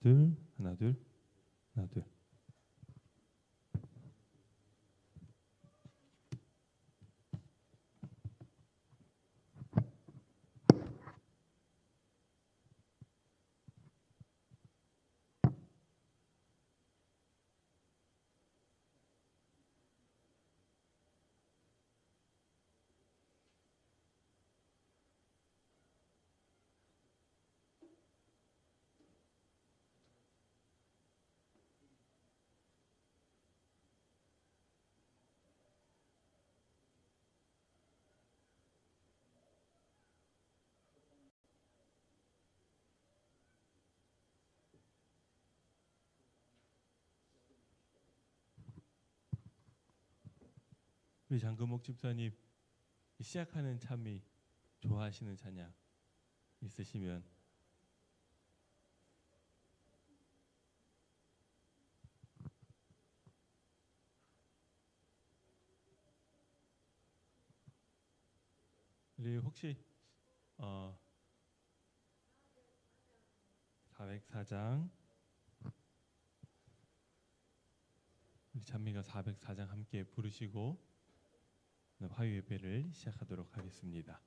둘, 하나 둘, 하나 둘. 우리 장금옥 집사님 시작하는 참이 좋아하시는 찬양 있으시면 우리 혹시 404장 우리 찬미가 404장 함께 부르시고 화요 예배를 시작하도록 하겠습니다.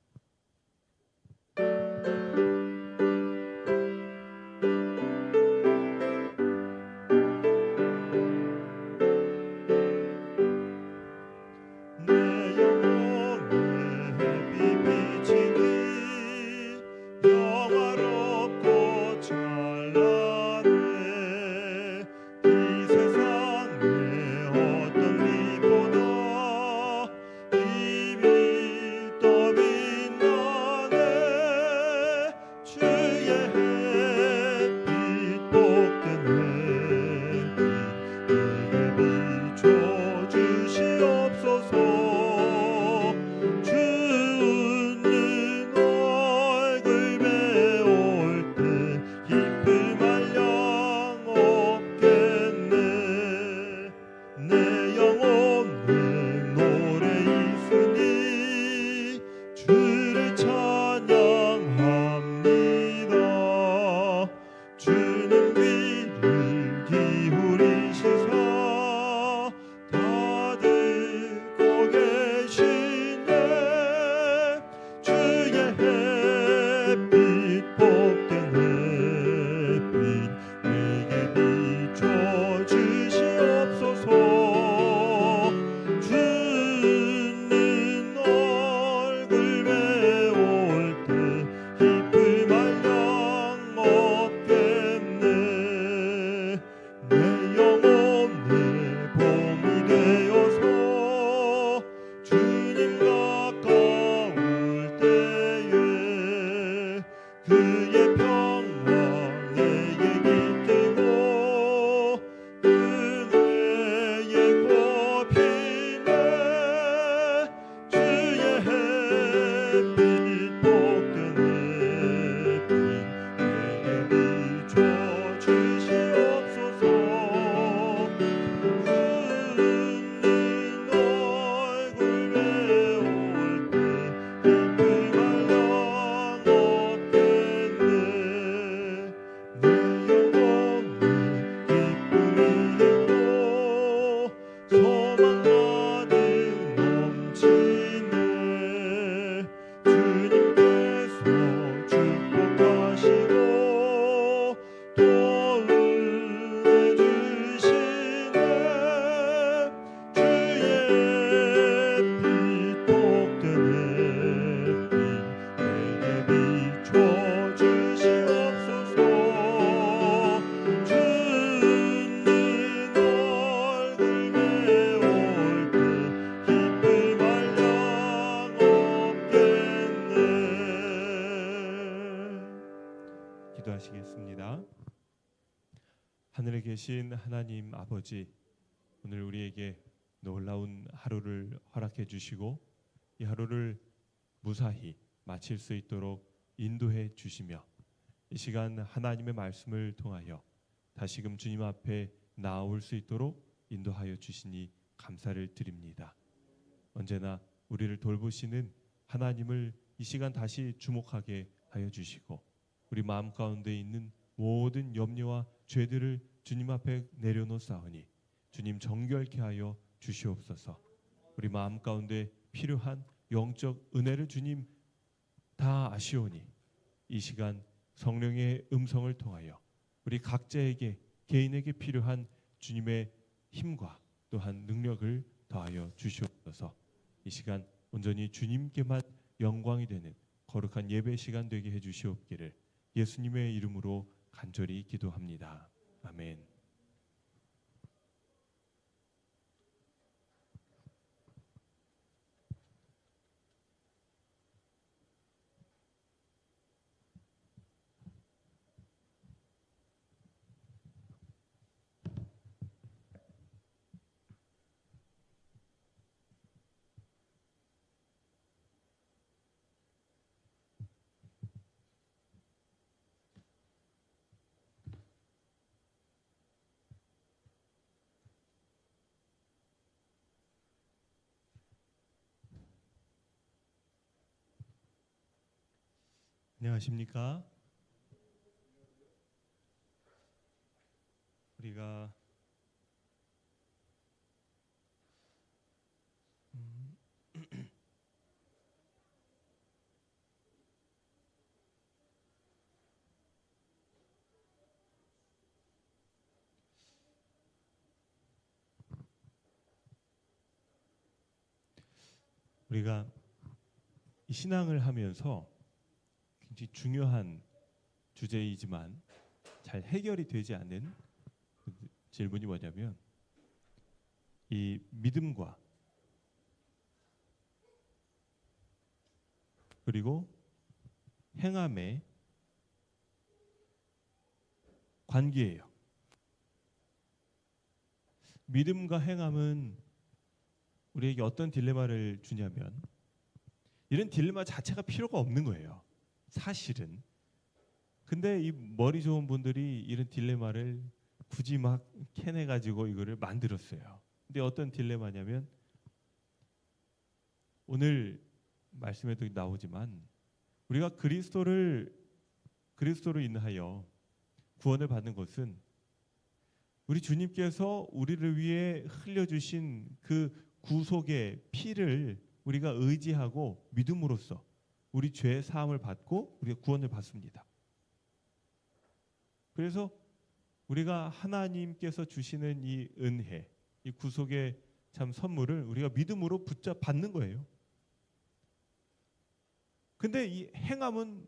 기도하시겠습니다. 하늘에 계신 하나님 아버지, 오늘 우리에게 놀라운 하루를 허락해 주시고 이 하루를 무사히 마칠 수 있도록 인도해 주시며 이 시간 하나님의 말씀을 통하여 다시금 주님 앞에 나아올 수 있도록 인도하여 주시니 감사를 드립니다. 언제나 우리를 돌보시는 하나님을 이 시간 다시 주목하게 하여 주시고 우리 마음 가운데 있는 모든 염려와 죄들을 주님 앞에 내려놓사오니 주님 정결케 하여 주시옵소서. 우리 마음 가운데 필요한 영적 은혜를 주님 다 아시오니 이 시간 성령의 음성을 통하여 우리 각자에게 개인에게 필요한 주님의 힘과 또한 능력을 더하여 주시옵소서. 이 시간 온전히 주님께만 영광이 되는 거룩한 예배 시간 되게 해주시옵기를 예수님의 이름으로 간절히 기도합니다. 아멘. 안녕하십니까? 우리가 우리가 이 신앙을 하면서 굉장히 중요한 주제이지만 잘 해결이 되지 않는 질문이 뭐냐면 이 믿음과 그리고 행함의 관계예요. 믿음과 행함은 우리에게 어떤 딜레마를 주냐면 이런 딜레마 자체가 필요가 없는 거예요. 사실은. 근데 이 머리 좋은 분들이 이런 딜레마를 굳이 막 캐내 가지고 이거를 만들었어요. 근데 어떤 딜레마냐면 오늘 말씀에도 나오지만 우리가 그리스도로 인하여 구원을 받는 것은 우리 주님께서 우리를 위해 흘려주신 그 구속의 피를 우리가 의지하고 믿음으로써 우리 죄의 사함을 받고 우리가 구원을 받습니다. 그래서 우리가 하나님께서 주시는 이 은혜, 이 구속의 참 선물을 우리가 믿음으로 받는 거예요. 근데 이 행함은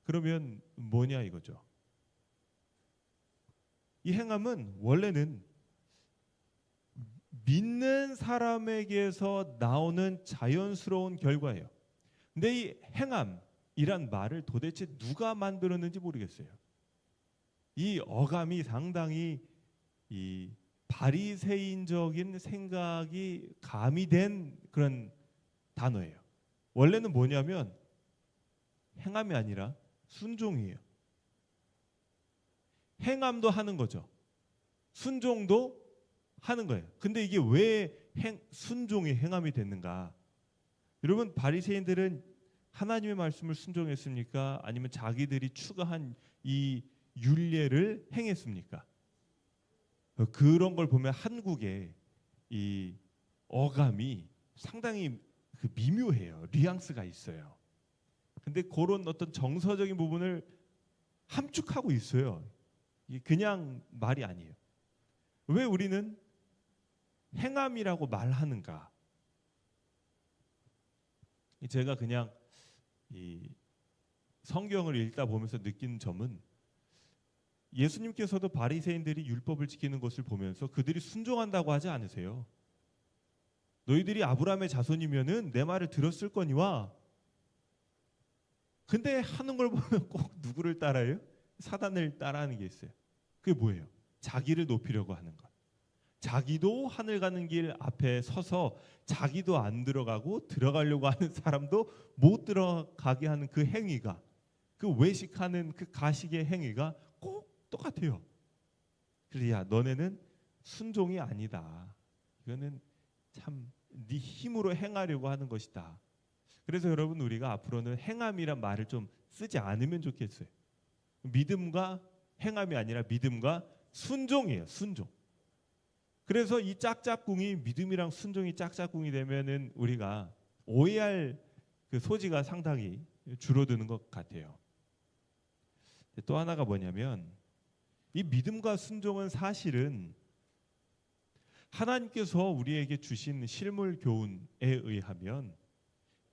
그러면 뭐냐 이거죠. 이 행함은 원래는 믿는 사람에게서 나오는 자연스러운 결과예요. 근데 이 행함이란 말을 도대체 누가 만들었는지 모르겠어요. 이 어감이 상당히 이 바리새인적인 생각이 가미된 그런 단어예요. 원래는 뭐냐면 행함이 아니라 순종이에요. 행함도 하는 거죠. 순종도 하는 거예요. 근데 이게 왜 순종이 행함이 됐는가? 여러분, 바리새인들은 하나님의 말씀을 순종했습니까? 아니면 자기들이 추가한 이 율례를 행했습니까? 그런 걸 보면 한국의 이 어감이 상당히 그 미묘해요. 뉘앙스가 있어요. 근데 그런 어떤 정서적인 부분을 함축하고 있어요. 이게 그냥 말이 아니에요. 왜 우리는 행함이라고 말하는가? 제가 그냥 이 성경을 읽다 보면서 느낀 점은 예수님께서도 바리새인들이 율법을 지키는 것을 보면서 그들이 순종한다고 하지 않으세요. 너희들이 아브라함의 자손이면은 내 말을 들었을 거니와. 근데 하는 걸 보면 꼭 누구를 따라해요? 사단을 따라하는 게 있어요. 그게 뭐예요? 자기를 높이려고 하는 것. 자기도 하늘 가는 길 앞에 서서 자기도 안 들어가고 들어가려고 하는 사람도 못 들어가게 하는 그 행위가, 그 외식하는 그 가식의 행위가 꼭 똑같아요. 그래서 야, 너네는 순종이 아니다. 이거는 참 네 힘으로 행하려고 하는 것이다. 그래서 여러분, 우리가 앞으로는 행함이란 말을 좀 쓰지 않으면 좋겠어요. 믿음과 행함이 아니라 믿음과 순종이에요. 순종. 그래서 이 짝짝꿍이 믿음이랑 순종이 짝짝꿍이 되면은 우리가 오해할 그 소지가 상당히 줄어드는 것 같아요. 또 하나가 뭐냐면 이 믿음과 순종은 사실은 하나님께서 우리에게 주신 실물 교훈에 의하면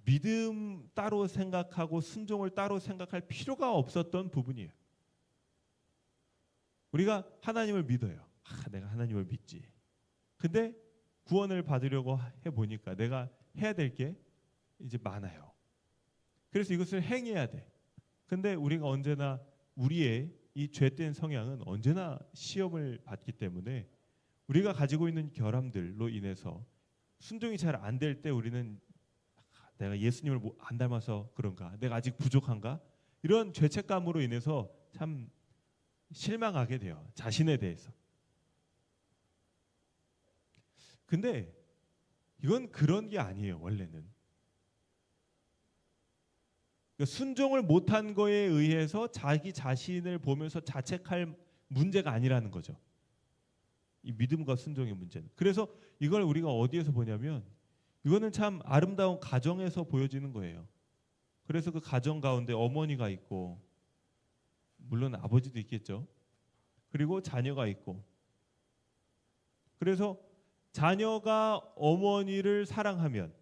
믿음 따로 생각하고 순종을 따로 생각할 필요가 없었던 부분이에요. 우리가 하나님을 믿어요. 내가 하나님을 믿지. 근데 구원을 받으려고 해보니까 내가 해야 될 게 이제 많아요. 그래서 이것을 행해야 돼. 근데 우리가 언제나 우리의 이 죄된 성향은 언제나 시험을 받기 때문에 우리가 가지고 있는 결함들로 인해서 순종이 잘 안 될 때 우리는 내가 예수님을 안 닮아서 그런가? 내가 아직 부족한가? 이런 죄책감으로 인해서 참 실망하게 돼요. 자신에 대해서. 근데 이건 그런 게 아니에요. 원래는. 그러니까 순종을 못한 거에 의해서 자기 자신을 보면서 자책할 문제가 아니라는 거죠. 이 믿음과 순종의 문제는. 그래서 이걸 우리가 어디에서 보냐면 이거는 참 아름다운 가정에서 보여지는 거예요. 그래서 그 가정 가운데 어머니가 있고 물론 아버지도 있겠죠. 그리고 자녀가 있고. 그래서 자녀가 어머니를 사랑하면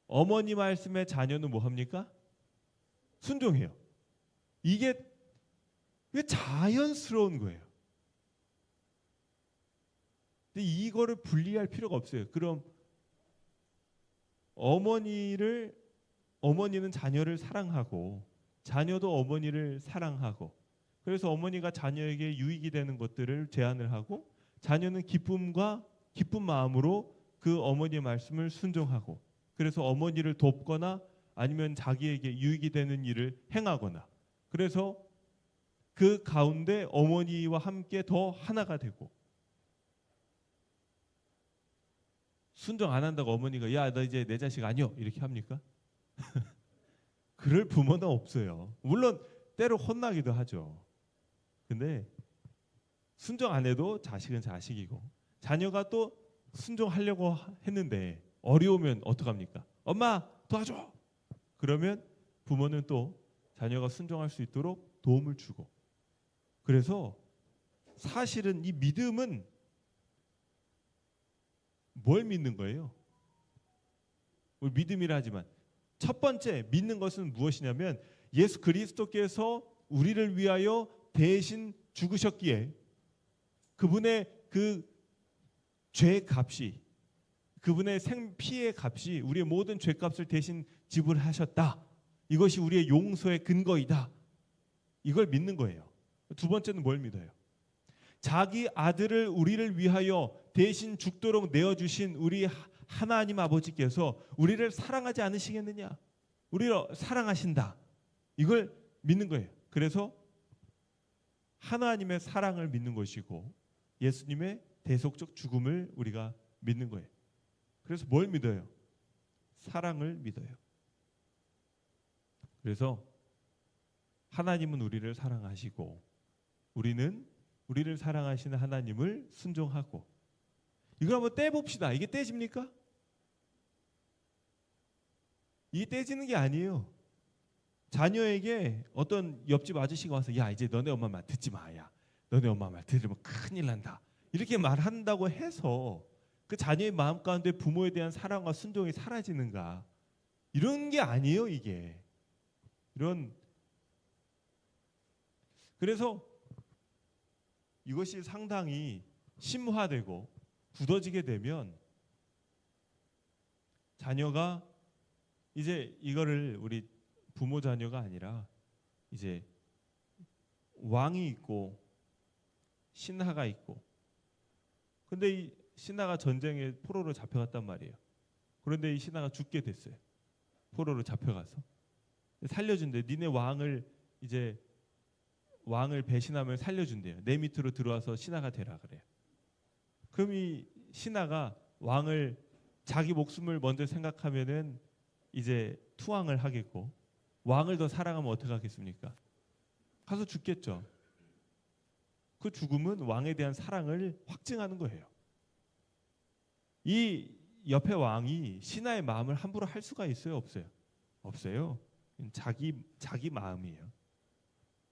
어머니 말씀에 자녀는 뭐 합니까? 순종해요. 이게 자연스러운 거예요. 근데 이거를 분리할 필요가 없어요. 그럼 어머니는 자녀를 사랑하고 자녀도 어머니를 사랑하고 그래서 어머니가 자녀에게 유익이 되는 것들을 제안을 하고 자녀는 기쁜 마음으로 그 어머니의 말씀을 순종하고 그래서 어머니를 돕거나 아니면 자기에게 유익이 되는 일을 행하거나 그래서 그 가운데 어머니와 함께 더 하나가 되고 순종 안 한다고 어머니가 야 너 이제 내 자식 아니여 이렇게 합니까? 그럴 부모는 없어요. 물론 때로 혼나기도 하죠. 근데 순종 안 해도 자식은 자식이고 자녀가 또 순종하려고 했는데 어려우면 어떡합니까? 엄마 도와줘. 그러면 부모는 또 자녀가 순종할 수 있도록 도움을 주고 그래서 사실은 이 믿음은 뭘 믿는 거예요? 우리 믿음이라 하지만 첫 번째 믿는 것은 무엇이냐면 예수 그리스도께서 우리를 위하여 대신 죽으셨기에 그분의 그 죄의 값이 그분의 생피의 값이 우리의 모든 죄값을 대신 지불하셨다. 이것이 우리의 용서의 근거이다. 이걸 믿는 거예요. 두 번째는 뭘 믿어요? 자기 아들을 우리를 위하여 대신 죽도록 내어주신 우리 하나님 아버지께서 우리를 사랑하지 않으시겠느냐? 우리를 사랑하신다. 이걸 믿는 거예요. 그래서 하나님의 사랑을 믿는 것이고 예수님의 대속적 죽음을 우리가 믿는 거예요. 그래서 뭘 믿어요? 사랑을 믿어요. 그래서 하나님은 우리를 사랑하시고 우리는 우리를 사랑하시는 하나님을 순종하고 이걸 한번 떼봅시다. 이게 떼집니까? 이게 떼지는 게 아니에요. 자녀에게 어떤 옆집 아저씨가 와서 야 이제 너네 엄마 말 듣지 마. 야 너네 엄마 말 들으면 큰일 난다. 이렇게 말한다고 해서 그 자녀의 마음 가운데 부모에 대한 사랑과 순종이 사라지는가? 이런 게 아니에요. 이게. 그래서 이것이 상당히 심화되고 굳어지게 되면 자녀가 이제 이거를 우리 부모 자녀가 아니라 이제 왕이 있고 신하가 있고 근데 이 신하가 전쟁에 포로로 잡혀갔단 말이에요. 그런데 이 신하가 죽게 됐어요. 포로로 잡혀가서 살려준대. 니네 왕을 배신하면 살려준대요. 내 밑으로 들어와서 신하가 되라 그래요. 그럼 이 신하가 왕을 자기 목숨을 먼저 생각하면은 이제 투항을 하겠고 왕을 더 사랑하면 어떻게 하겠습니까? 가서 죽겠죠. 그 죽음은 왕에 대한 사랑을 확증하는 거예요. 이 옆에 왕이 신하의 마음을 함부로 할 수가 있어요, 없어요? 없어요. 자기 마음이에요.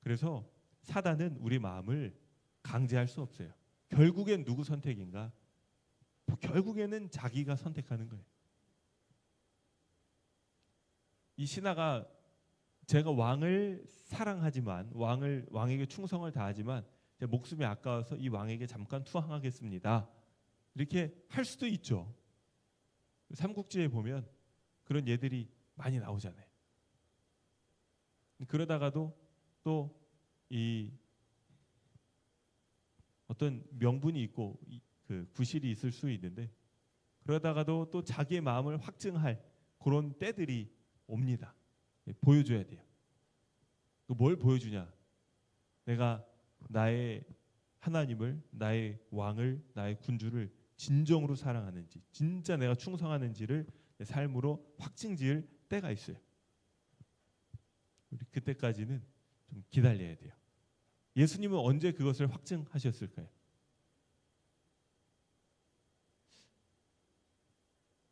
그래서 사단은 우리 마음을 강제할 수 없어요. 결국엔 누구 선택인가? 결국에는 자기가 선택하는 거예요. 이 신하가 제가 왕을 사랑하지만 왕에게 충성을 다하지만 제 목숨이 아까워서 이 왕에게 잠깐 투항하겠습니다. 이렇게 할 수도 있죠. 삼국지에 보면 그런 예들이 많이 나오잖아요. 그러다가도 또 이 어떤 명분이 있고 그 구실이 있을 수 있는데 그러다가도 또 자기의 마음을 확증할 그런 때들이 옵니다. 보여줘야 돼요. 뭘 보여주냐? 내가 나의 하나님을, 나의 왕을, 나의 군주를 진정으로 사랑하는지, 진짜 내가 충성하는지를 내 삶으로 확증지을 때가 있어요. 우리 그때까지는 좀 기다려야 돼요. 예수님은 언제 그것을 확증하셨을까요?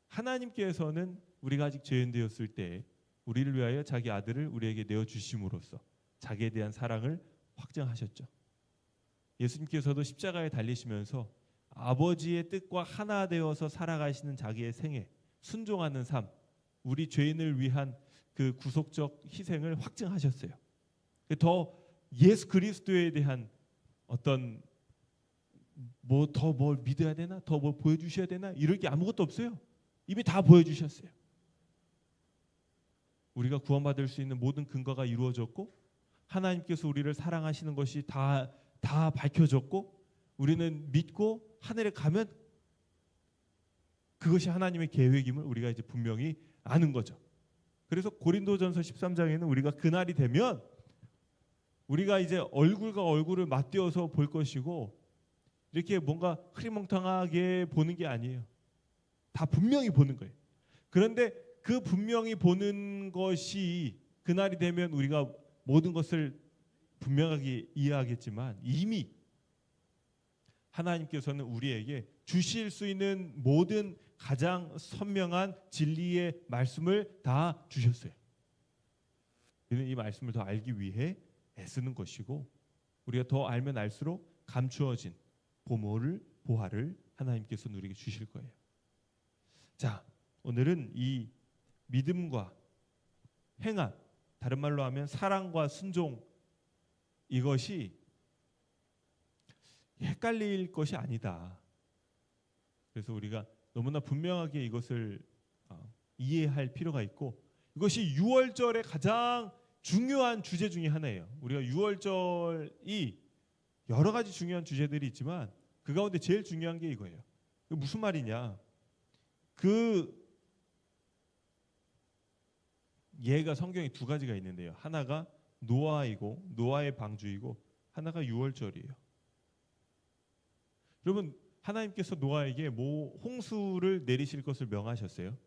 하나님께서는 우리가 아직 죄인 되었을 때 우리를 위하여 자기 아들을 우리에게 내어주심으로써 자기에 대한 사랑을 확증하셨죠. 예수님께서도 십자가에 달리시면서 아버지의 뜻과 하나 되어서 살아가시는 자기의 생애, 순종하는 삶, 우리 죄인을 위한 그 구속적 희생을 확증하셨어요. 더 예수 그리스도에 대한 어떤 뭐 더 뭘 믿어야 되나? 더 뭘 보여주셔야 되나? 이럴 게 아무것도 없어요. 이미 다 보여주셨어요. 우리가 구원받을 수 있는 모든 근거가 이루어졌고 하나님께서 우리를 사랑하시는 것이 다 밝혀졌고 우리는 믿고 하늘에 가면 그것이 하나님의 계획임을 우리가 이제 분명히 아는 거죠. 그래서 고린도전서 13장에는 우리가 그날이 되면 우리가 이제 얼굴과 얼굴을 맞대어서 볼 것이고 이렇게 뭔가 흐리멍텅하게 보는 게 아니에요. 다 분명히 보는 거예요. 그런데 그 분명히 보는 것이 그날이 되면 우리가 모든 것을 분명하게 이해하겠지만 이미 하나님께서는 우리에게 주실 수 있는 모든 가장 선명한 진리의 말씀을 다 주셨어요. 우리는 이 말씀을 더 알기 위해 애쓰는 것이고 우리가 더 알면 알수록 감추어진 보화를 하나님께서는 우리에게 주실 거예요. 자, 오늘은 이 믿음과 행함, 다른 말로 하면 사랑과 순종, 이것이 헷갈릴 것이 아니다. 그래서 우리가 너무나 분명하게 이것을 이해할 필요가 있고 이것이 유월절의 가장 중요한 주제 중에 하나예요. 우리가 유월절이 여러 가지 중요한 주제들이 있지만 그 가운데 제일 중요한 게 이거예요. 무슨 말이냐? 그 예가 성경에 두 가지가 있는데요. 하나가 노아이고 노아의 방주이고 하나가 유월절이에요. 여러분 하나님께서 노아에게 홍수를 내리실 것을 명하셨어요.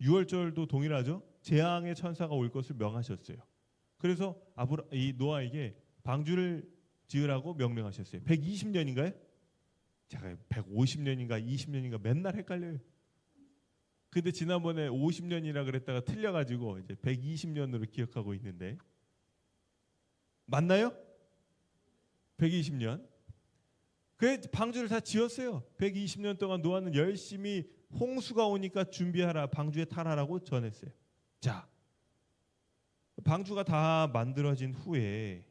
유월절도 동일하죠. 재앙의 천사가 올 것을 명하셨어요. 그래서 이 노아에게 방주를 지으라고 명령하셨어요. 120년인가요? 제가 150년인가 20년인가 맨날 헷갈려요. 근데 지난번에 50년이라 그랬다가 틀려가지고 이제 120년으로 기억하고 있는데 맞나요? 120년. 그 방주를 다 지었어요. 120년 동안 노아는 열심히 홍수가 오니까 준비하라, 방주에 타라라고 전했어요. 자, 방주가 다 만들어진 후에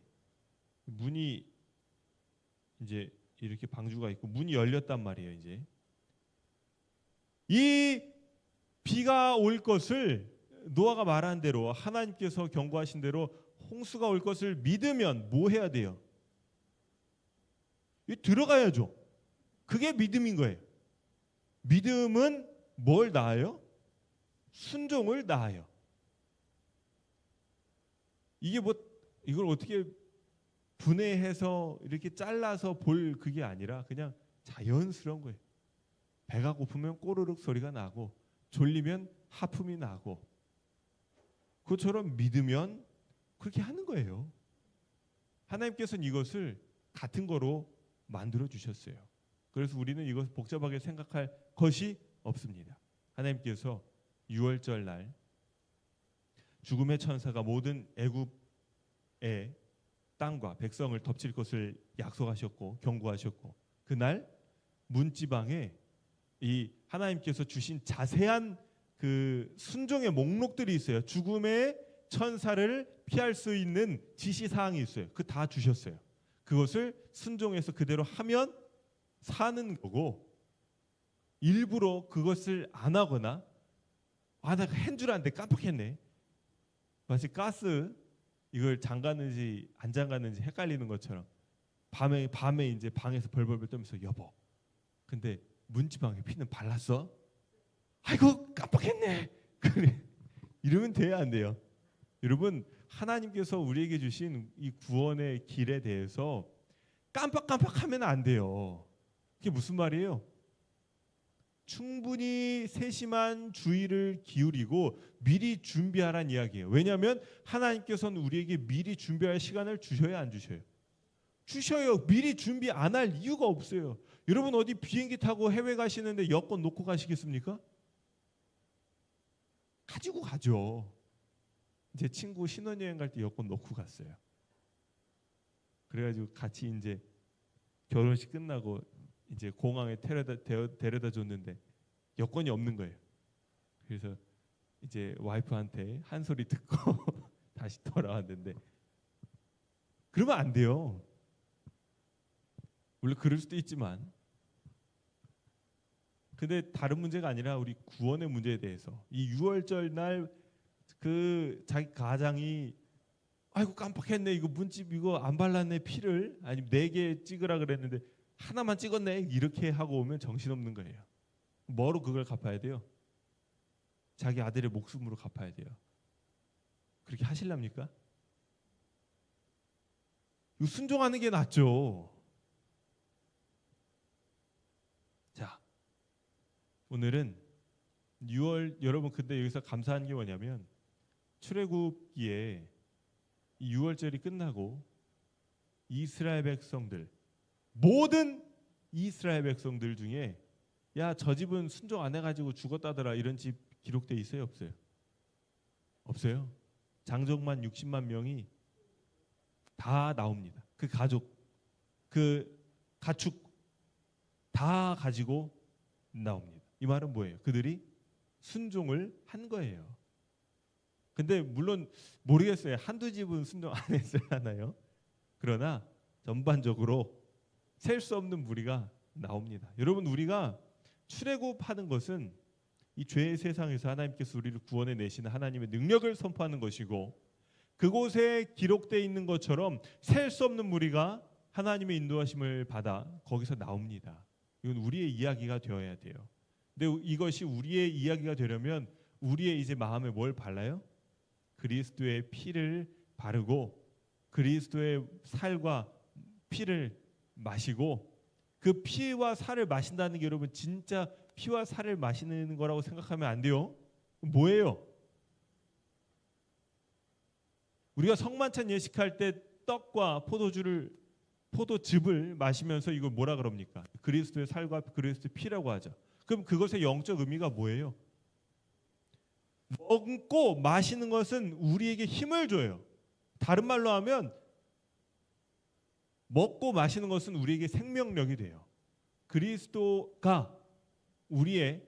문이 이제 이렇게 방주가 있고 문이 열렸단 말이에요. 이제 이 비가 올 것을 노아가 말한 대로 하나님께서 경고하신 대로 홍수가 올 것을 믿으면 뭐 해야 돼요? 들어가야죠. 그게 믿음인 거예요. 믿음은 뭘 낳아요? 순종을 낳아요. 이걸 어떻게 분해해서 이렇게 잘라서 볼 그게 아니라 그냥 자연스러운 거예요. 배가 고프면 꼬르륵 소리가 나고 졸리면 하품이 나고 그것처럼 믿으면 그렇게 하는 거예요. 하나님께서는 이것을 같은 거로 만들어 주셨어요. 그래서 우리는 이것을 복잡하게 생각할 것이 없습니다. 하나님께서 유월절 날 죽음의 천사가 모든 애굽의 땅과 백성을 덮칠 것을 약속하셨고 경고하셨고, 그날 문지방에 이 하나님께서 주신 자세한 그 순종의 목록들이 있어요. 죽음의 천사를 피할 수 있는 지시사항이 있어요. 그 다 주셨어요. 그것을 순종해서 그대로 하면 사는 거고, 일부러 그것을 안 하거나 나 한 줄 알았는데 깜빡했네, 마치 가스 이걸 잠갔는지 안 잠갔는지 헷갈리는 것처럼 밤에 이제 방에서 벌벌벌 떨면서 여보, 근데 문지방에 피는 발랐어? 아이고 깜빡했네. 그래, 이러면 돼야 안 돼요? 여러분, 하나님께서 우리에게 주신 이 구원의 길에 대해서 깜빡깜빡하면 안 돼요. 그게 무슨 말이에요? 충분히 세심한 주의를 기울이고 미리 준비하라는 이야기예요. 왜냐하면 하나님께서는 우리에게 미리 준비할 시간을 주셔야 안 주셔요? 주셔요. 미리 준비 안 할 이유가 없어요. 여러분, 어디 비행기 타고 해외 가시는데 여권 놓고 가시겠습니까? 가지고 가죠. 제 친구 신혼여행 갈 때 여권 놓고 갔어요. 그래가지고 같이 이제 결혼식 끝나고 이제 공항에 데려다 줬는데 여권이 없는 거예요. 그래서 이제 와이프한테 한 소리 듣고 다시 돌아왔는데, 그러면 안 돼요. 물론 그럴 수도 있지만, 근데 다른 문제가 아니라 우리 구원의 문제에 대해서 이 유월절 날 그 자기 가장이 아이고 깜빡했네, 이거 문집 이거 안 발랐네, 피를 아니면 4개 찍으라 그랬는데 하나만 찍었네, 이렇게 하고 오면 정신없는 거예요. 뭐로 그걸 갚아야 돼요? 자기 아들의 목숨으로 갚아야 돼요. 그렇게 하실랍니까? 이거 순종하는 게 낫죠. 자, 오늘은 6월, 여러분 근데 여기서 감사한 게 뭐냐면, 출애굽기에 이 6월절이 끝나고 이스라엘 백성들, 모든 이스라엘 백성들 중에 야, 저 집은 순종 안 해가지고 죽었다더라, 이런 집 기록돼 있어요, 없어요? 없어요. 장정만 60만 명이 다 나옵니다. 그 가족, 그 가축 다 가지고 나옵니다. 이 말은 뭐예요? 그들이 순종을 한 거예요. 근데 물론 모르겠어요. 한두 집은 순종 안 했어야 하나요? 그러나 전반적으로 셀 수 없는 무리가 나옵니다. 여러분, 우리가 출애굽하는 것은 이 죄의 세상에서 하나님께서 우리를 구원해 내시는 하나님의 능력을 선포하는 것이고, 그곳에 기록되어 있는 것처럼 셀 수 없는 무리가 하나님의 인도하심을 받아 거기서 나옵니다. 이건 우리의 이야기가 되어야 돼요. 근데 이것이 우리의 이야기가 되려면 우리의 이제 마음에 뭘 발라요? 그리스도의 피를 바르고 그리스도의 살과 피를 마시고, 그 피와 살을 마신다는 게 여러분 진짜 피와 살을 마시는 거라고 생각하면 안 돼요. 뭐예요? 우리가 성만찬 예식할 때 떡과 포도즙을 마시면서 이걸 뭐라 그럽니까? 그리스도의 살과 그리스도의 피라고 하죠. 그럼 그것의 영적 의미가 뭐예요? 먹고 마시는 것은 우리에게 힘을 줘요. 다른 말로 하면 먹고 마시는 것은 우리에게 생명력이 돼요. 그리스도가 우리의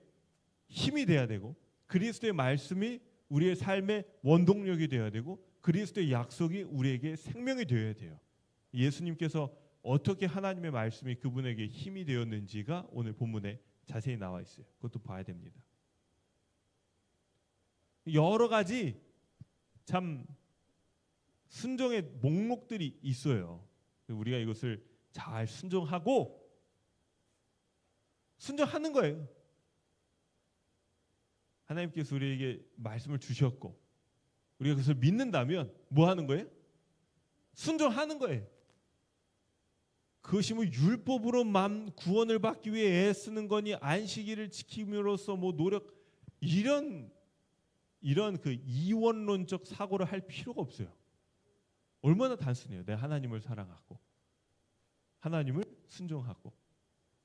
힘이 돼야 되고, 그리스도의 말씀이 우리의 삶의 원동력이 되어야 되고, 그리스도의 약속이 우리에게 생명이 되어야 돼요. 예수님께서 어떻게 하나님의 말씀이 그분에게 힘이 되었는지가 오늘 본문에 자세히 나와 있어요. 그것도 봐야 됩니다. 여러 가지 참 순종의 목록들이 있어요. 우리가 이것을 잘 순종하고 순종하는 거예요. 하나님께서 우리에게 말씀을 주셨고 우리가 그것을 믿는다면 뭐 하는 거예요? 순종하는 거예요. 그것이 뭐 율법으로만 구원을 받기 위해 애쓰는 거니 안식일을 지킴으로써 뭐 노력, 이런 그 이원론적 사고를 할 필요가 없어요. 얼마나 단순해요. 내가 하나님을 사랑하고 하나님을 순종하고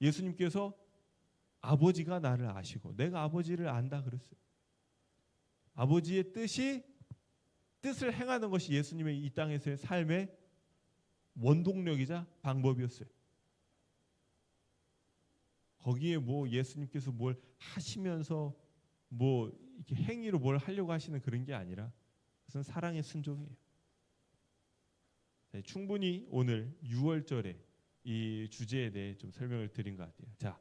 예수님께서 아버지가 나를 아시고 내가 아버지를 안다 그랬어요. 아버지의 뜻을 행하는 것이 예수님의 이 땅에서의 삶의 원동력이자 방법이었어요. 거기에 뭐 예수님께서 뭘 하시면서 뭐 이렇게 행위로 뭘 하려고 하시는 그런 게 아니라 그것은 사랑의 순종이에요. 네, 충분히 오늘 6월절에 이 주제에 대해 좀 설명을 드린 것 같아요. 자,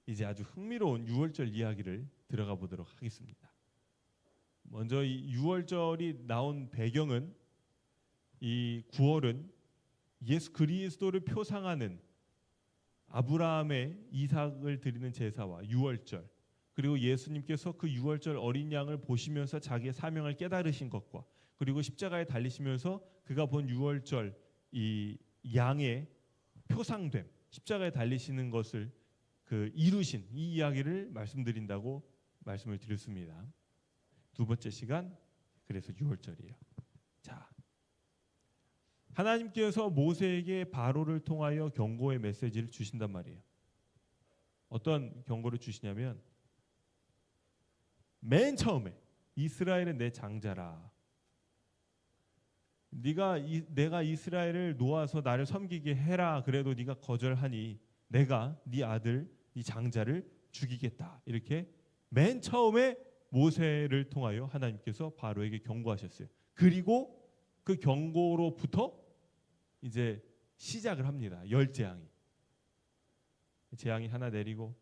이제 아주 흥미로운 6월절 이야기를 들어가 보도록 하겠습니다. 먼저 이 6월절이 나온 배경은 이 9월은 예수 그리스도를 표상하는 아브라함의 이삭을 드리는 제사와 6월절 그리고 예수님께서 그 6월절 어린 양을 보시면서 자기의 사명을 깨달으신 것과 그리고 십자가에 달리시면서 그가 본 6월절 이 양의 표상됨 십자가에 달리시는 것을 그 이루신 이 이야기를 말씀드린다고 말씀을 드렸습니다. 두 번째 시간 그래서 6월절이에요. 자, 하나님께서 모세에게 바로를 통하여 경고의 메시지를 주신단 말이에요. 어떤 경고를 주시냐면 맨 처음에 이스라엘은 내 장자라. 내가 이스라엘을 놓아서 나를 섬기게 해라. 그래도 네가 거절하니 내가 네 아들 네 장자를 죽이겠다. 이렇게 맨 처음에 모세를 통하여 하나님께서 바로에게 경고하셨어요. 그리고 그 경고로부터 이제 시작을 합니다. 10재앙이. 재앙이 하나 내리고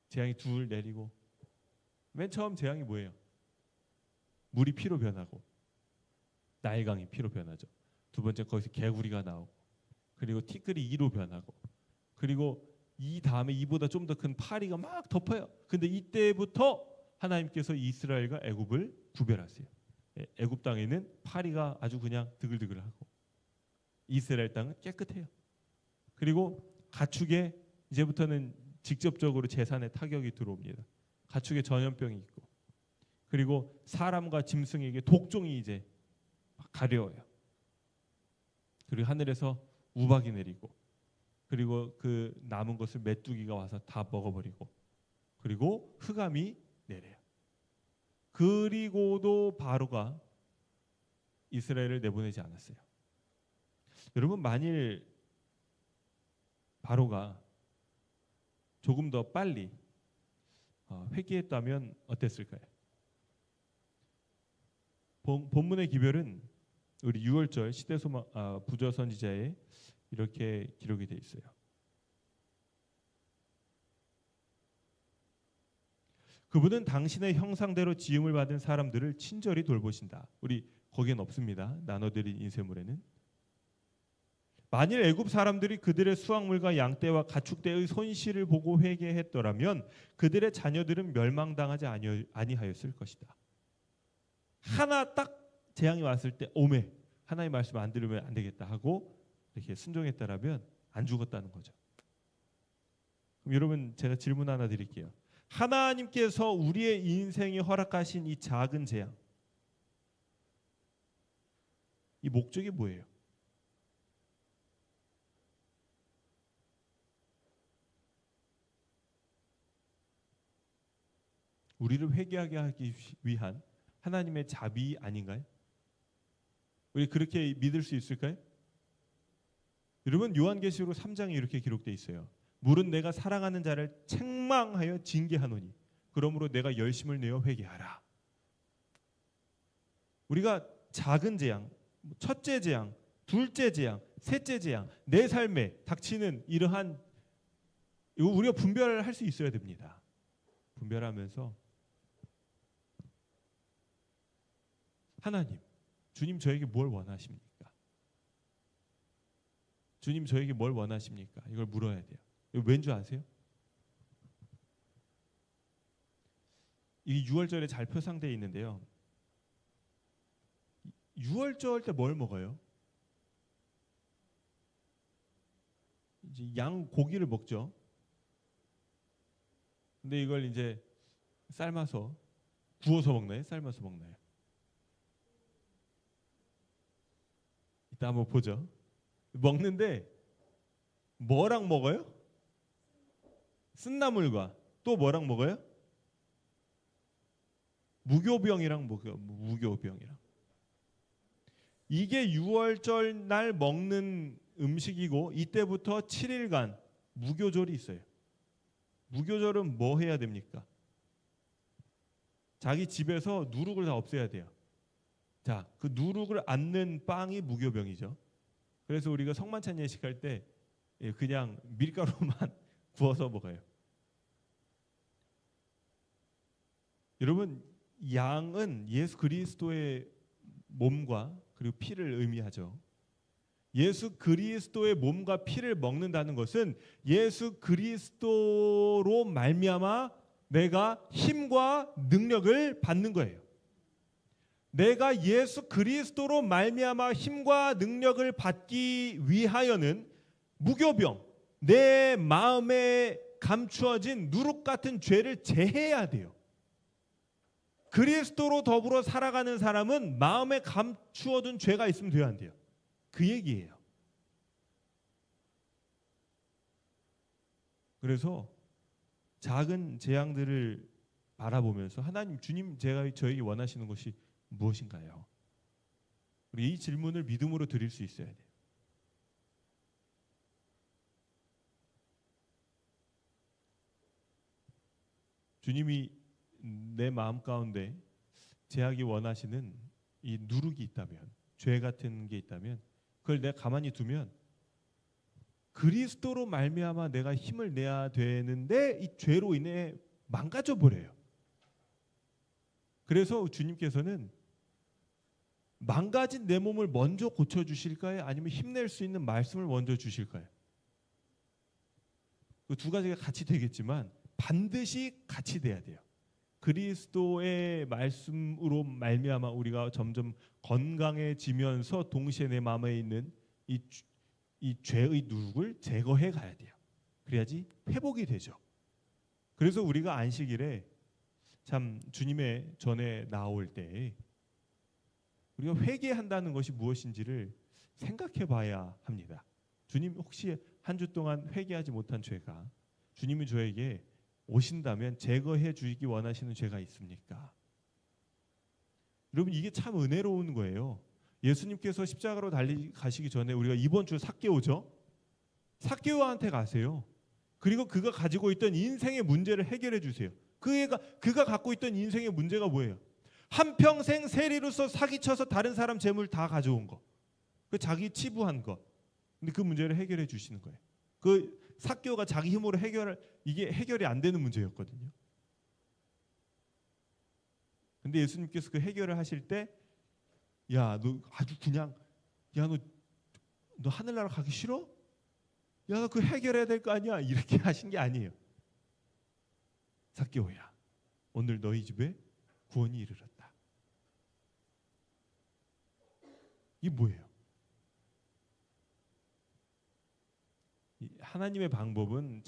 재앙이 둘 내리고 맨 처음 재앙이 뭐예요? 물이 피로 변하고 나일강이 피로 변하죠. 두 번째 거기서 개구리가 나오고 그리고 티끌이 이로 변하고 그리고 이 다음에 이보다 좀 더 큰 파리가 막 덮어요. 근데 이때부터 하나님께서 이스라엘과 애굽을 구별하세요. 애굽 땅에는 파리가 아주 그냥 드글드글하고 이스라엘 땅은 깨끗해요. 그리고 가축에 이제부터는 직접적으로 재산에 타격이 들어옵니다. 가축에 전염병이 있고 그리고 사람과 짐승에게 독종이 이제 가려워요. 그리고 하늘에서 우박이 내리고 그리고 그 남은 것을 메뚜기가 와서 다 먹어버리고 그리고 흑암이 내려요. 그리고도 바로가 이스라엘을 내보내지 않았어요. 여러분 만일 바로가 조금 더 빨리 회개했다면 어땠을까요? 본문의 기별은 우리 6월절 시대소망 부조 선지자에 이렇게 기록이 되어 있어요. 그분은 당신의 형상대로 지음을 받은 사람들을 친절히 돌보신다. 우리 거기엔 없습니다. 나눠드린 인쇄물에는. 만일 애굽 사람들이 그들의 수확물과 양떼와 가축대의 손실을 보고 회개했더라면 그들의 자녀들은 멸망당하지 아니하였을 것이다. 하나 딱 재앙이 왔을 때 오메 하나님 말씀 안 들으면 안 되겠다 하고 이렇게 순종했다라면 안 죽었다는 거죠. 그럼 여러분 제가 질문 하나 드릴게요. 하나님께서 우리의 인생에 허락하신 이 작은 재앙 이 목적이 뭐예요? 우리를 회개하게 하기 위한 하나님의 자비 아닌가요? 우리 그렇게 믿을 수 있을까요? 여러분 요한계시록 3장에 이렇게 기록되어 있어요. 물은 내가 사랑하는 자를 책망하여 징계하노니 그러므로 내가 열심을 내어 회개하라. 우리가 작은 재앙, 첫째 재앙, 둘째 재앙, 셋째 재앙, 내 삶에 닥치는 이러한 이거 우리가 분별을 할 수 있어야 됩니다. 분별하면서 하나님, 주님 저에게 뭘 원하십니까? 주님 저에게 뭘 원하십니까? 이걸 물어야 돼요. 이거 왠 줄 아세요? 이게 6월절에 잘 표상되어 있는데요. 6월절 때 뭘 먹어요? 이제 양 고기를 먹죠. 근데 이걸 이제 삶아서 구워서 먹나요? 삶아서 먹나요? 일단 한번 보죠. 먹는데 뭐랑 먹어요? 쓴나물과 또 뭐랑 먹어요? 무교병이랑 먹어요. 무교병이랑. 이게 6월절 날 먹는 음식이고 이때부터 7일간 무교절이 있어요. 무교절은 뭐 해야 됩니까? 자기 집에서 누룩을 다 없애야 돼요. 자, 그 누룩을 앓는 빵이 무교병이죠. 그래서 우리가 성만찬 예식할 때 그냥 밀가루만 구워서 먹어요. 여러분, 양은 예수 그리스도의 몸과 그리고 피를 의미하죠. 예수 그리스도의 몸과 피를 먹는다는 것은 예수 그리스도로 말미암아 내가 힘과 능력을 받는 거예요. 내가 예수 그리스도로 말미암아 힘과 능력을 받기 위하여는 무교병, 내 마음에 감추어진 누룩 같은 죄를 제해야 돼요. 그리스도로 더불어 살아가는 사람은 마음에 감추어둔 죄가 있으면 돼야 안 돼요. 그 얘기예요. 그래서 작은 재앙들을 바라보면서 하나님, 주님, 제가 저에게 원하시는 것이 무엇인가요? 우리 이 질문을 믿음으로 드릴 수 있어야 돼요. 주님이 내 마음 가운데 제하기 원하시는 이 누룩이 있다면, 죄 같은 게 있다면 그걸 내가 가만히 두면 그리스도로 말미암아 내가 힘을 내야 되는데 이 죄로 인해 망가져 버려요. 그래서 주님께서는 망가진 내 몸을 먼저 고쳐주실까요? 아니면 힘낼 수 있는 말씀을 먼저 주실까요? 그 두 가지가 같이 되겠지만 반드시 같이 돼야 돼요. 그리스도의 말씀으로 말미암아 우리가 점점 건강해지면서 동시에 내 마음에 있는 이 죄의 누룩을 제거해 가야 돼요. 그래야지 회복이 되죠. 그래서 우리가 안식일에 참 주님의 전에 나올 때 우리가 회개한다는 것이 무엇인지를 생각해 봐야 합니다. 주님, 혹시 한 주 동안 회개하지 못한 죄가 주님이 저에게 오신다면 제거해 주시기 원하시는 죄가 있습니까? 여러분, 이게 참 은혜로운 거예요. 예수님께서 십자가로 가시기 전에 우리가 이번 주 삭개오죠. 삭개오한테 가세요. 그리고 그가 가지고 있던 인생의 문제를 해결해 주세요. 그가 갖고 있던 인생의 문제가 뭐예요? 한평생 세리로서 사기쳐서 다른 사람 재물 다 가져온 거. 그 자기 치부한 거. 근데 그 문제를 해결해 주시는 거예요. 그 삭개오가 자기 힘으로 이게 해결이 안 되는 문제였거든요. 근데 예수님께서 그 해결을 하실 때, 야, 너 아주 그냥, 야, 너 하늘나라 가기 싫어? 야, 너 그 해결해야 될 거 아니야? 이렇게 하신 게 아니에요. 삭개오야, 오늘 너희 집에 구원이 이르렀다. 이게 뭐예요? 하나님의 방법은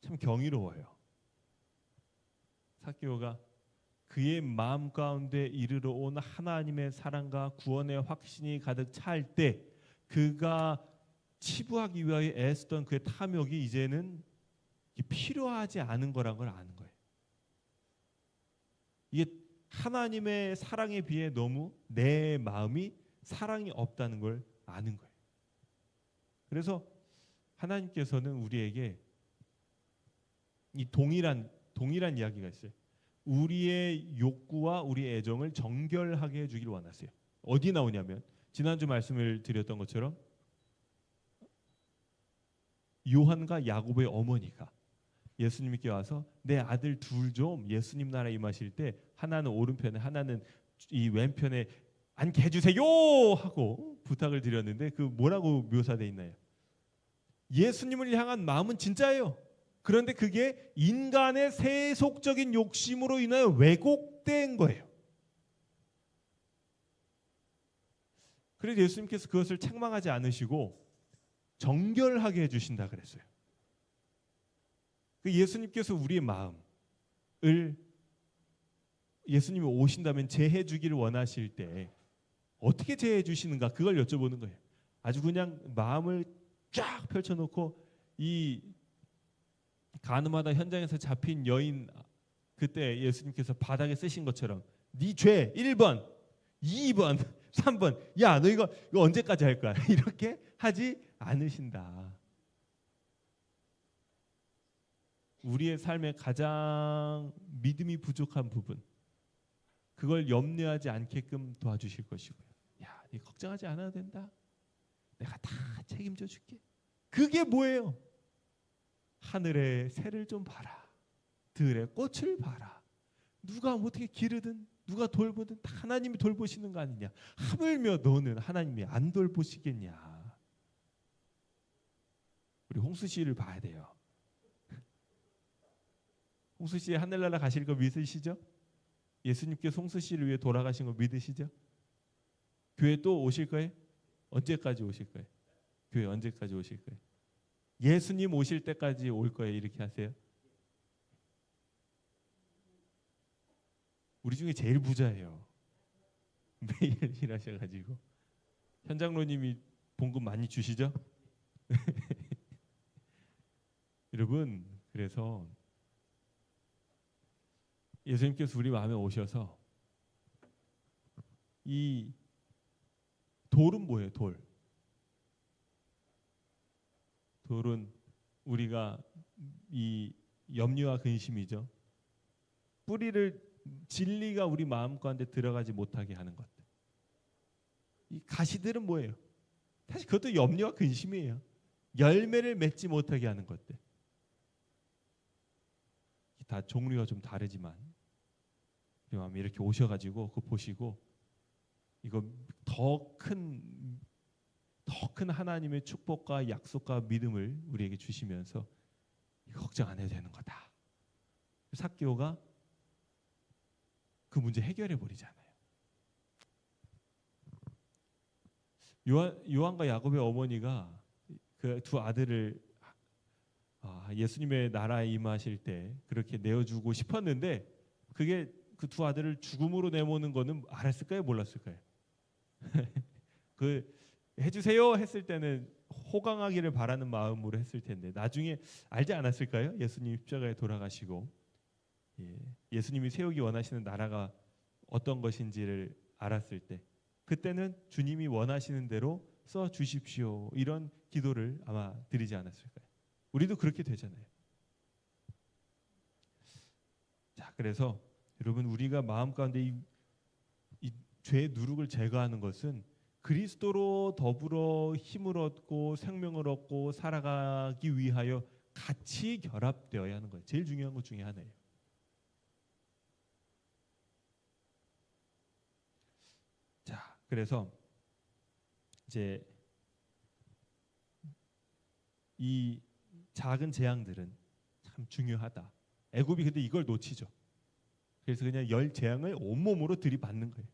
참 경이로워요. 삭개오가 그의 마음 가운데 이르러 온 하나님의 사랑과 구원의 확신이 가득 찰 때 그가 치부하기 위하여 애쓰던 그의 탐욕이 이제는 필요하지 않은 거란 걸 아는 거예요. 이게 하나님의 사랑에 비해 너무 내 마음이 사랑이 없다는 걸 아는 거예요. 그래서 하나님께서는 우리에게 이 동일한 이야기가 있어요. 우리의 욕구와 우리의 애정을 정결하게 해주길 원하세요. 어디 나오냐면 지난주 말씀을 드렸던 것처럼 요한과 야곱의 어머니가 예수님께 와서 내 아들 둘 좀 예수님 나라에 임하실 때 하나는 오른편에 하나는 이 왼편에 앉게 해주세요 하고 부탁을 드렸는데 그 뭐라고 묘사되어 있나요? 예수님을 향한 마음은 진짜예요. 그런데 그게 인간의 세속적인 욕심으로 인하여 왜곡된 거예요. 그래서 예수님께서 그것을 책망하지 않으시고 정결하게 해주신다 그랬어요. 예수님께서 우리의 마음을 예수님이 오신다면 제해 주기를 원하실 때 어떻게 제해 주시는가 그걸 여쭤보는 거예요. 아주 그냥 마음을 쫙 펼쳐놓고 이 가늠하다 현장에서 잡힌 여인 그때 예수님께서 바닥에 쓰신 것처럼 네 죄 1번, 2번, 3번 야 너 이거 언제까지 할 거야? 이렇게 하지 않으신다. 우리의 삶에 가장 믿음이 부족한 부분 그걸 염려하지 않게끔 도와주실 것이고요. 야, 네 걱정하지 않아도 된다. 내가 다 책임져 줄게. 그게 뭐예요? 하늘의 새를 좀 봐라. 들의 꽃을 봐라. 누가 뭐 어떻게 기르든 누가 돌보든 다 하나님이 돌보시는 거 아니냐. 하물며 너는 하나님이 안 돌보시겠냐. 우리 홍수 씨를 봐야 돼요. 홍수 씨 하늘나라 가실 거 믿으시죠? 예수님께서 홍수 씨를 위해 돌아가신 거 믿으시죠? 교회 또 오실 거예요? 언제까지 오실 거예요? 교회 언제까지 오실 거예요? 예수님 오실 때까지 올 거예요. 이렇게 하세요. 우리 중에 제일 부자예요. 매일 일하셔가지고 현장로님이 봉급 많이 주시죠? 여러분 그래서 예수님께서 우리 마음에 오셔서 이 돌은 뭐예요? 돌은 우리가 이 염려와 근심이죠. 뿌리를 진리가 우리 마음 가운데 들어가지 못하게 하는 것들. 이 가시들은 뭐예요? 사실 그것도 염려와 근심이에요. 열매를 맺지 못하게 하는 것들. 다 종류가 좀 다르지만 우리 마음에 이렇게 오셔가지고 그거 보시고 이거 더 큰 하나님의 축복과 약속과 믿음을 우리에게 주시면서 걱정 안 해도 되는 거다. 삭개오가 그 문제 해결해 버리잖아요. 요한과 야곱의 어머니가 그 두 아들을 예수님의 나라에 임하실 때 그렇게 내어주고 싶었는데 그게 그 두 아들을 죽음으로 내모는 거는 알았을까요? 몰랐을까요? 그 해주세요 했을 때는 호강하기를 바라는 마음으로 했을 텐데 나중에 알지 않았을까요? 예수님 십자가에 돌아가시고 예수님이 세우기 원하시는 나라가 어떤 것인지를 알았을 때 그때는 주님이 원하시는 대로 써 주십시오 이런 기도를 아마 드리지 않았을까요? 우리도 그렇게 되잖아요. 자, 그래서 여러분 우리가 마음 가운데 이 죄의 누룩을 제거하는 것은 그리스도로 더불어 힘을 얻고 생명을 얻고 살아가기 위하여 같이 결합되어야 하는 거예요. 제일 중요한 것 중에 하나예요. 자, 그래서 이제 이 작은 재앙들은 참 중요하다. 애굽이 근데 이걸 놓치죠. 그래서 그냥 열 재앙을 온몸으로 들이받는 거예요.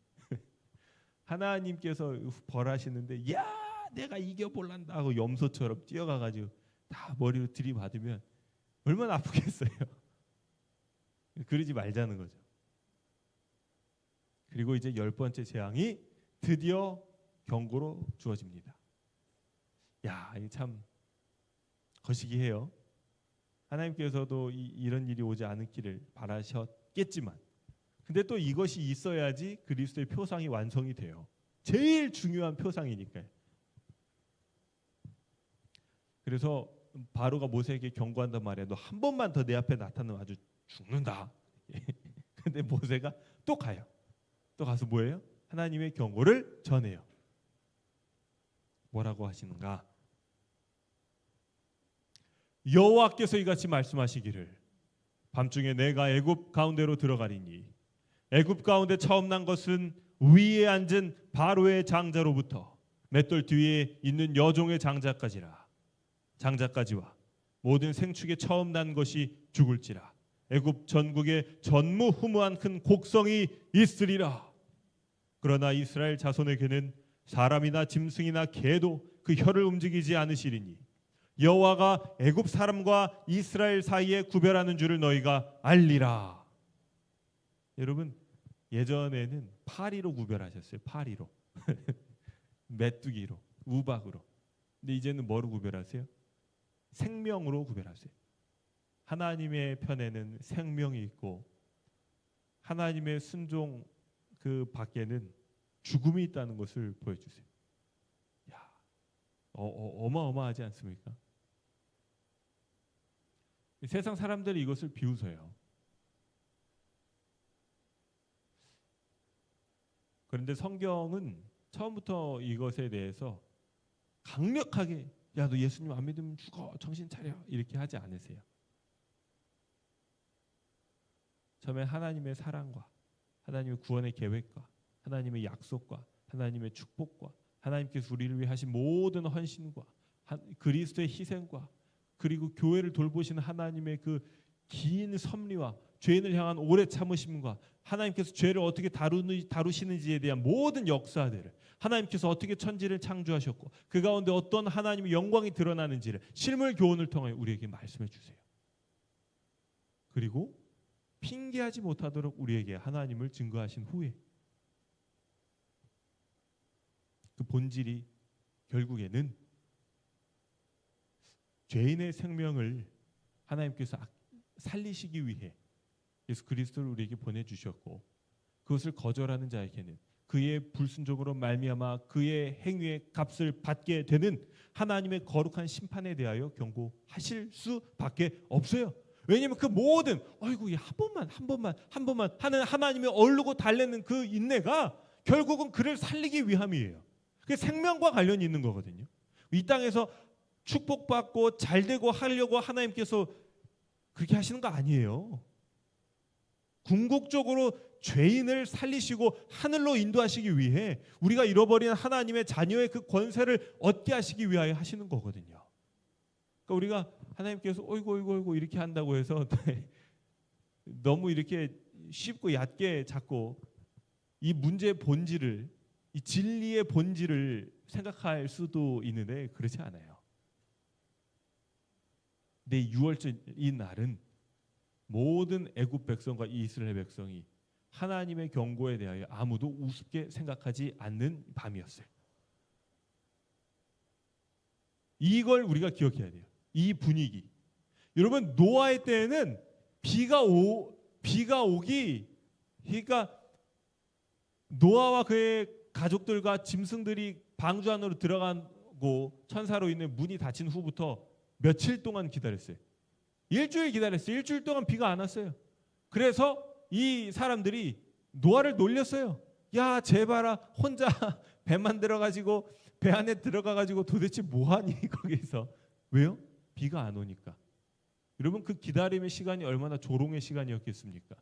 하나님께서 벌하시는데 야 내가 이겨볼란다 하고 염소처럼 뛰어가가지고 다 머리로 들이받으면 얼마나 아프겠어요. 그러지 말자는 거죠. 그리고 이제 10번째 재앙이 드디어 경고로 주어집니다. 야, 이게 참 거시기해요. 하나님께서도 이런 일이 오지 않기를 바라셨겠지만 근데 또 이것이 있어야지 그리스도의 표상이 완성이 돼요. 제일 중요한 표상이니까요. 그래서 바로가 모세에게 경고한단 말이야. 너 한 번만 더 내 앞에 나타나면 아주 죽는다. 근데 모세가 또 가요. 또 가서 뭐예요? 하나님의 경고를 전해요. 뭐라고 하시는가? 여호와께서 이같이 말씀하시기를 밤중에 내가 애굽 가운데로 들어가리니 애굽 가운데 처음 난 것은 위에 앉은 바로의 장자로부터 맷돌 뒤에 있는 여종의 장자까지와 모든 생축에 처음 난 것이 죽을지라. 애굽 전국에 전무후무한 큰 곡성이 있으리라. 그러나 이스라엘 자손에게는 사람이나 짐승이나 개도 그 혀를 움직이지 않으시리니 여호와가 애굽 사람과 이스라엘 사이에 구별하는 줄을 너희가 알리라. 여러분 예전에는 파리로 구별하셨어요. 파리로. 메뚜기로, 우박으로. 근데 이제는 뭐로 구별하세요? 생명으로 구별하세요. 하나님의 편에는 생명이 있고 하나님의 순종 그 밖에는 죽음이 있다는 것을 보여주세요. 야, 어마어마하지 않습니까? 세상 사람들이 이것을 비웃어요. 그런데 성경은 처음부터 이것에 대해서 강력하게 야, 너 예수님 안 믿으면 죽어, 정신 차려, 이렇게 하지 않으세요. 처음에 하나님의 사랑과 하나님의 구원의 계획과 하나님의 약속과 하나님의 축복과 하나님께서 우리를 위해 하신 모든 헌신과 그리스도의 희생과 그리고 교회를 돌보시는 하나님의 그 긴 섭리와 죄인을 향한 오래 참으심과 하나님께서 죄를 어떻게 다루시는지에 대한 모든 역사들을, 하나님께서 어떻게 천지를 창조하셨고 그 가운데 어떤 하나님의 영광이 드러나는지를 실물 교훈을 통해 우리에게 말씀해 주세요. 그리고 핑계하지 못하도록 우리에게 하나님을 증거하신 후에 그 본질이 결국에는 죄인의 생명을 하나님께서 살리시기 위해 예수 그리스도를 우리에게 보내주셨고, 그것을 거절하는 자에게는 그의 불순종으로 말미암아 그의 행위의 값을 받게 되는 하나님의 거룩한 심판에 대하여 경고하실 수밖에 없어요. 왜냐하면 그 모든 아이고 한 번만 하는 하나님의 얼르고 달래는 그 인내가 결국은 그를 살리기 위함이에요. 그게 생명과 관련이 있는 거거든요. 이 땅에서 축복받고 잘되고 하려고 하나님께서 그렇게 하시는 거 아니에요. 궁극적으로 죄인을 살리시고 하늘로 인도하시기 위해 우리가 잃어버린 하나님의 자녀의 그 권세를 얻게 하시기 위하여 하시는 거거든요. 그러니까 우리가 하나님께서 어이구 이렇게 한다고 해서 너무 이렇게 쉽고 얕게 잡고 이 문제의 본질을, 이 진리의 본질을 생각할 수도 있는데 그렇지 않아요. 내 6월절 이 날은 모든 애굽 백성과 이스라엘 백성이 하나님의 경고에 대하여 아무도 우습게 생각하지 않는 밤이었어요. 이걸 우리가 기억해야 돼요. 이 분위기. 여러분, 노아의 때에는 비가 오기, 그러니까 노아와 그의 가족들과 짐승들이 방주 안으로 들어가고 천사로 인해 문이 닫힌 후부터 며칠 동안 기다렸어요. 일주일 기다렸어요. 일주일 동안 비가 안 왔어요. 그래서 이 사람들이 노아를 놀렸어요. 야, 제발아, 혼자 배만 들어가지고 배 안에 들어가가지고 도대체 뭐하니 거기서. 왜요? 비가 안 오니까. 여러분, 그 기다림의 시간이 얼마나 조롱의 시간이었겠습니까?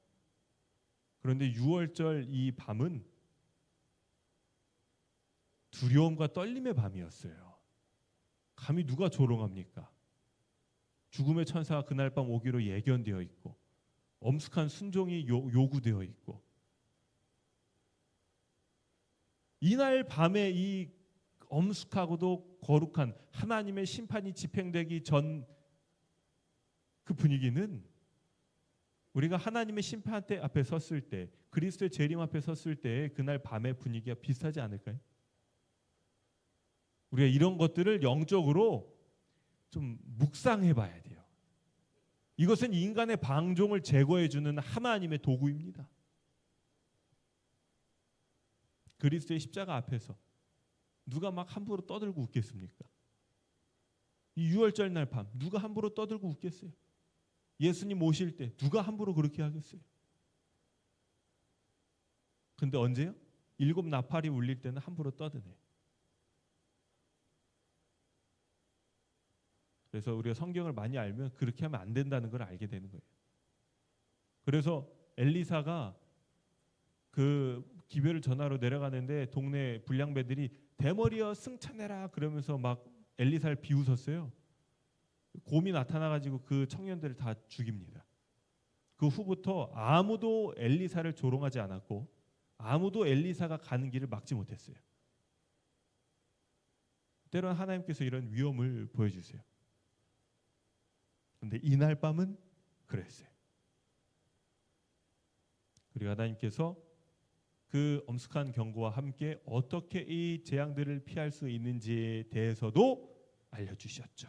그런데 6월절 이 밤은 두려움과 떨림의 밤이었어요. 감히 누가 조롱합니까? 죽음의 천사가 그날 밤 오기로 예견되어 있고 엄숙한 순종이 요구되어 있고, 이날 밤에 이 엄숙하고도 거룩한 하나님의 심판이 집행되기 전 그 분위기는 우리가 하나님의 심판대 앞에 섰을 때, 그리스도의 재림 앞에 섰을 때 그날 밤의 분위기가 비슷하지 않을까요? 우리가 이런 것들을 영적으로 좀 묵상해 봐야 돼요. 이것은 인간의 방종을 제거해 주는 하나님의 도구입니다. 그리스도의 십자가 앞에서 누가 막 함부로 떠들고 웃겠습니까? 이 6월절 날 밤 누가 함부로 떠들고 웃겠어요? 예수님 오실 때 누가 함부로 그렇게 하겠어요? 근데 언제요? 7 나팔이 울릴 때는 함부로 떠드네. 그래서 우리가 성경을 많이 알면 그렇게 하면 안 된다는 걸 알게 되는 거예요. 그래서 엘리사가 그 기별을 전하러 내려가는데 동네 불량배들이 대머리여 승천해라 그러면서 막 엘리사를 비웃었어요. 곰이 나타나가지고 그 청년들을 다 죽입니다. 그 후부터 아무도 엘리사를 조롱하지 않았고 아무도 엘리사가 가는 길을 막지 못했어요. 때로는 하나님께서 이런 위험을 보여주세요. 그런데 이날 밤은 그랬어요. 그리고 하나님께서 그 엄숙한 경고와 함께 어떻게 이 재앙들을 피할 수 있는지에 대해서도 알려주셨죠.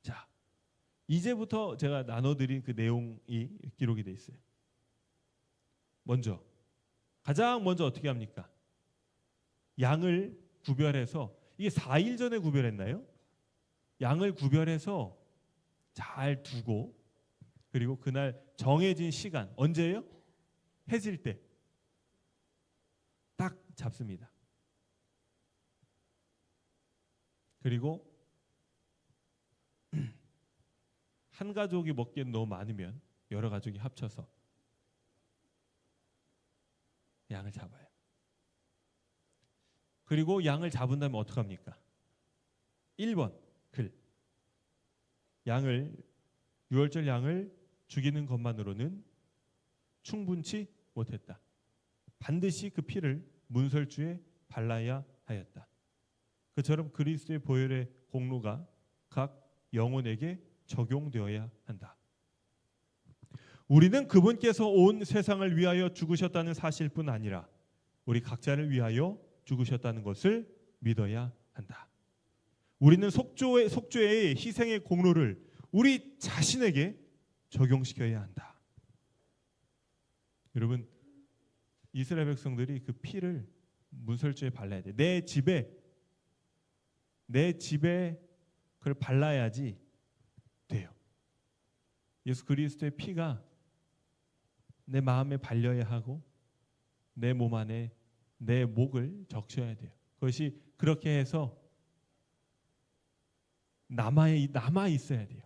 자, 이제부터 제가 나눠드린 그 내용이 기록이 돼 있어요. 가장 먼저 어떻게 합니까? 양을 구별해서, 이게 4일 전에 구별했나요? 양을 구별해서 잘 두고, 그리고 그날 정해진 시간, 언제예요? 해질 때 딱 잡습니다. 그리고 한 가족이 먹기엔 너무 많으면 여러 가족이 합쳐서 양을 잡아요. 그리고 양을 잡은 다음에 어떡합니까? 1번 유월절 양을 죽이는 것만으로는 충분치 못했다. 반드시 그 피를 문설주에 발라야 하였다. 그처럼 그리스도의 보혈의 공로가 각 영혼에게 적용되어야 한다. 우리는 그분께서 온 세상을 위하여 죽으셨다는 사실뿐 아니라 우리 각자를 위하여 죽으셨다는 것을 믿어야 한다. 우리는 속죄의 희생의 공로를 우리 자신에게 적용시켜야 한다. 여러분, 이스라엘 백성들이 그 피를 문설주에 발라야 돼. 내 집에 그걸 발라야지 돼요. 예수 그리스도의 피가 내 마음에 발려야 하고 내 몸 안에 내 목을 적셔야 돼요. 그것이 그렇게 해서 남아 있어야 돼요.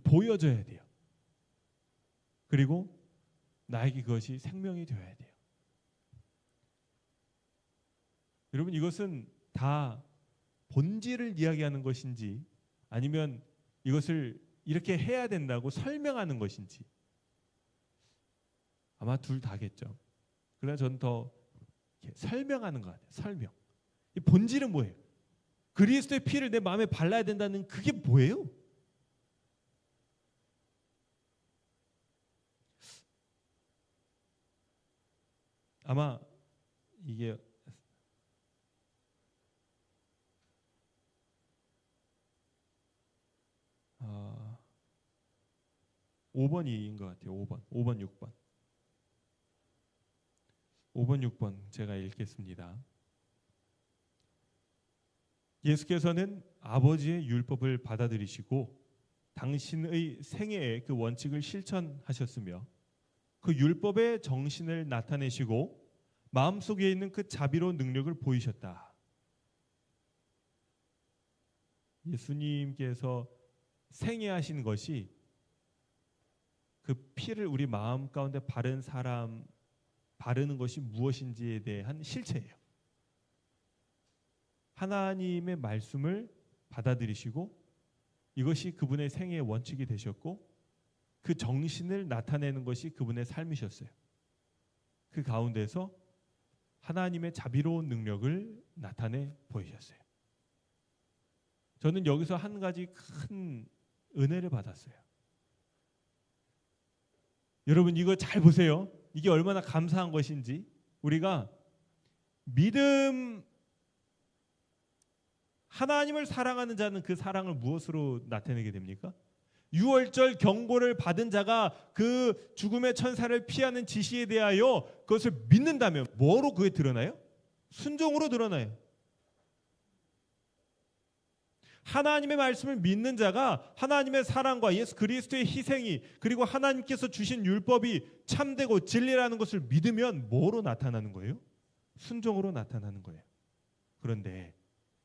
보여져야 돼요. 그리고 나에게 그것이 생명이 되어야 돼요. 여러분, 이것은 다 본질을 이야기하는 것인지 아니면 이것을 이렇게 해야 된다고 설명하는 것인지 아마 둘 다겠죠. 그러나 저는 더 설명하는 것 같아요. 설명. 이 본질은 뭐예요? 그리스도의 피를 내 마음에 발라야 된다는 그게 뭐예요? 아마 이게 5번인 것 같아요. 5번, 6번. 5번, 6번 제가 읽겠습니다. 예수께서는 아버지의 율법을 받아들이시고 당신의 생애의 그 원칙을 실천하셨으며 그 율법의 정신을 나타내시고 마음속에 있는 그 자비로운 능력을 보이셨다. 예수님께서 생애하신 것이 그 피를 우리 마음 가운데 바르는 것이 무엇인지에 대한 실체예요. 하나님의 말씀을 받아들이시고 이것이 그분의 생애의 원칙이 되셨고 그 정신을 나타내는 것이 그분의 삶이셨어요. 그 가운데서 하나님의 자비로운 능력을 나타내 보이셨어요. 저는 여기서 한 가지 큰 은혜를 받았어요. 여러분, 이거 잘 보세요. 이게 얼마나 감사한 것인지. 우리가 믿음, 하나님을 사랑하는 자는 그 사랑을 무엇으로 나타내게 됩니까? 유월절 경고를 받은 자가 그 죽음의 천사를 피하는 지시에 대하여 그것을 믿는다면 뭐로 그게 드러나요? 순종으로 드러나요. 하나님의 말씀을 믿는 자가 하나님의 사랑과 예수 그리스도의 희생이 그리고 하나님께서 주신 율법이 참되고 진리라는 것을 믿으면 뭐로 나타나는 거예요? 순종으로 나타나는 거예요. 그런데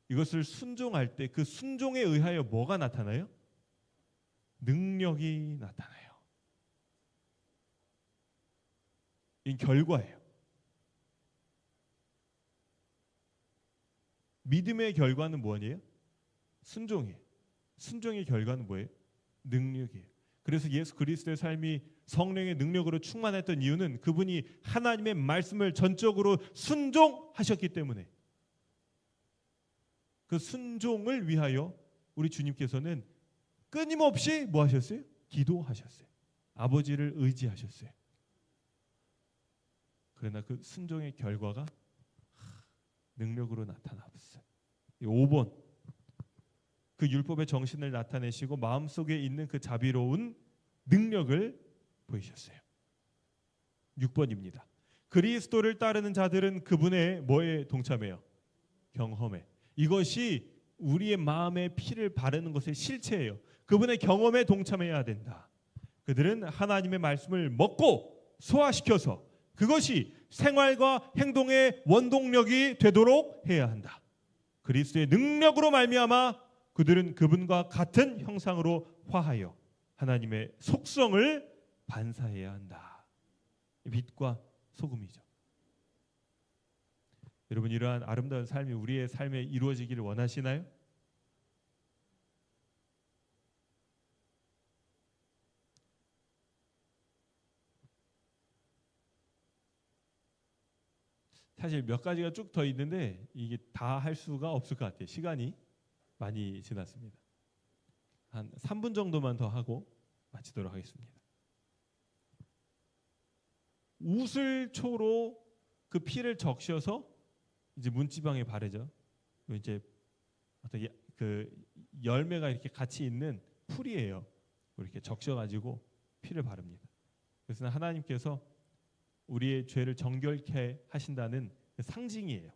이것을 순종할 때 그 순종에 의하여 뭐가 나타나요? 능력이 나타나요. 이 결과예요. 믿음의 결과는 뭐예요? 순종이에요. 순종의 결과는 뭐예요? 능력이에요. 그래서 예수 그리스도의 삶이 성령의 능력으로 충만했던 이유는 그분이 하나님의 말씀을 전적으로 순종하셨기 때문에 그 순종을 위하여 우리 주님께서는 끊임없이 뭐 하셨어요? 기도하셨어요. 아버지를 의지하셨어요. 그러나 그 순종의 결과가 능력으로 나타났어요. 5번, 그 율법의 정신을 나타내시고 마음속에 있는 그 자비로운 능력을 보이셨어요. 6번입니다. 그리스도를 따르는 자들은 그분의 뭐에 동참해요? 경험에. 이것이 우리의 마음에 피를 바르는 것의 실체예요. 그분의 경험에 동참해야 된다. 그들은 하나님의 말씀을 먹고 소화시켜서 그것이 생활과 행동의 원동력이 되도록 해야 한다. 그리스도의 능력으로 말미암아 그들은 그분과 같은 형상으로 화하여 하나님의 속성을 반사해야 한다. 빛과 소금이죠. 여러분, 이러한 아름다운 삶이 우리의 삶에 이루어지기를 원하시나요? 사실 몇 가지가 쭉 더 있는데 이게 다 할 수가 없을 것 같아요. 시간이 많이 지났습니다. 한 3분 정도만 더 하고 마치도록 하겠습니다. 우슬초로 그 피를 적셔서 이제 문지방에 바르죠. 이제 어떤 그 열매가 이렇게 같이 있는 풀이에요. 이렇게 적셔가지고 피를 바릅니다. 그래서 하나님께서 우리의 죄를 정결케 하신다는 상징이에요.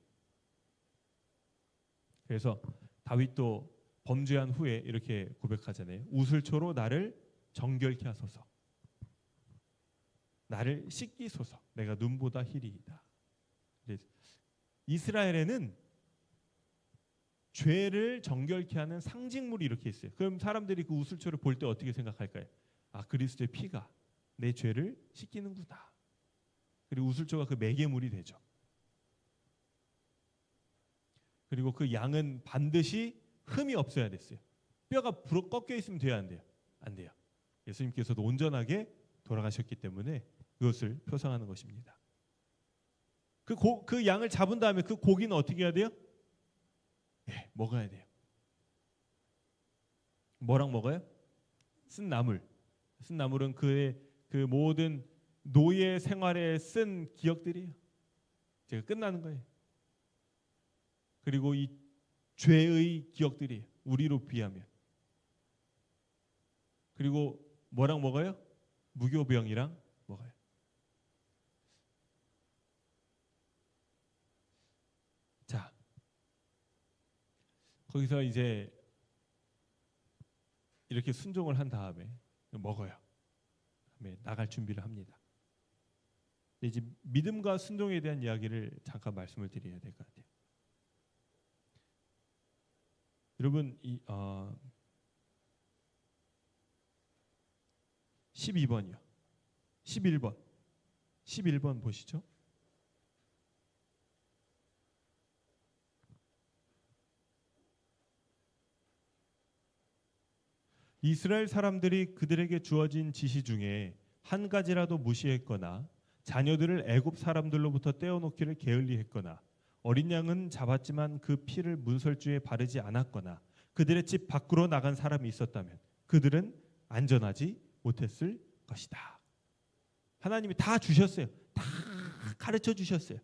그래서 다윗도 범죄한 후에 이렇게 고백하잖아요. 우슬초로 나를 정결케 하소서. 나를 씻기소서. 내가 눈보다 희리이다. 이스라엘에는 죄를 정결케 하는 상징물이 이렇게 있어요. 그럼 사람들이 그 우슬초를 볼 때 어떻게 생각할까요? 아, 그리스도의 피가 내 죄를 씻기는구나. 그리고 우슬초가 그 매개물이 되죠. 그리고 그 양은 반드시 흠이 없어야 됐어요. 뼈가 꺾여 있으면 돼요, 안 돼요? 안 돼요. 예수님께서도 온전하게 돌아가셨기 때문에 그것을 표상하는 것입니다. 그 양을 잡은 다음에 그 고기는 어떻게 해야 돼요? 예, 먹어야 돼요. 뭐랑 먹어요? 쓴 나물. 쓴 나물은 그의 그 모든 노예 생활에 쓴 기억들이에요. 제가 끝나는 거예요. 그리고 이 죄의 기억들이에요. 우리로 비하면. 그리고 뭐랑 먹어요? 무교병이랑 먹어요. 자, 거기서 이제 이렇게 순종을 한 다음에 먹어요. 다음에 나갈 준비를 합니다. 이제 믿음과 순종에 대한 이야기를 잠깐 말씀을 드려야 될 것 같아요. 여러분, 12번이요. 11번 보시죠. 이스라엘 사람들이 그들에게 주어진 지시 중에 한 가지라도 무시했거나 자녀들을 애굽 사람들로부터 떼어놓기를 게을리했거나 어린 양은 잡았지만 그 피를 문설주에 바르지 않았거나 그들의 집 밖으로 나간 사람이 있었다면 그들은 안전하지 못했을 것이다. 하나님이 다 주셨어요. 다 가르쳐 주셨어요.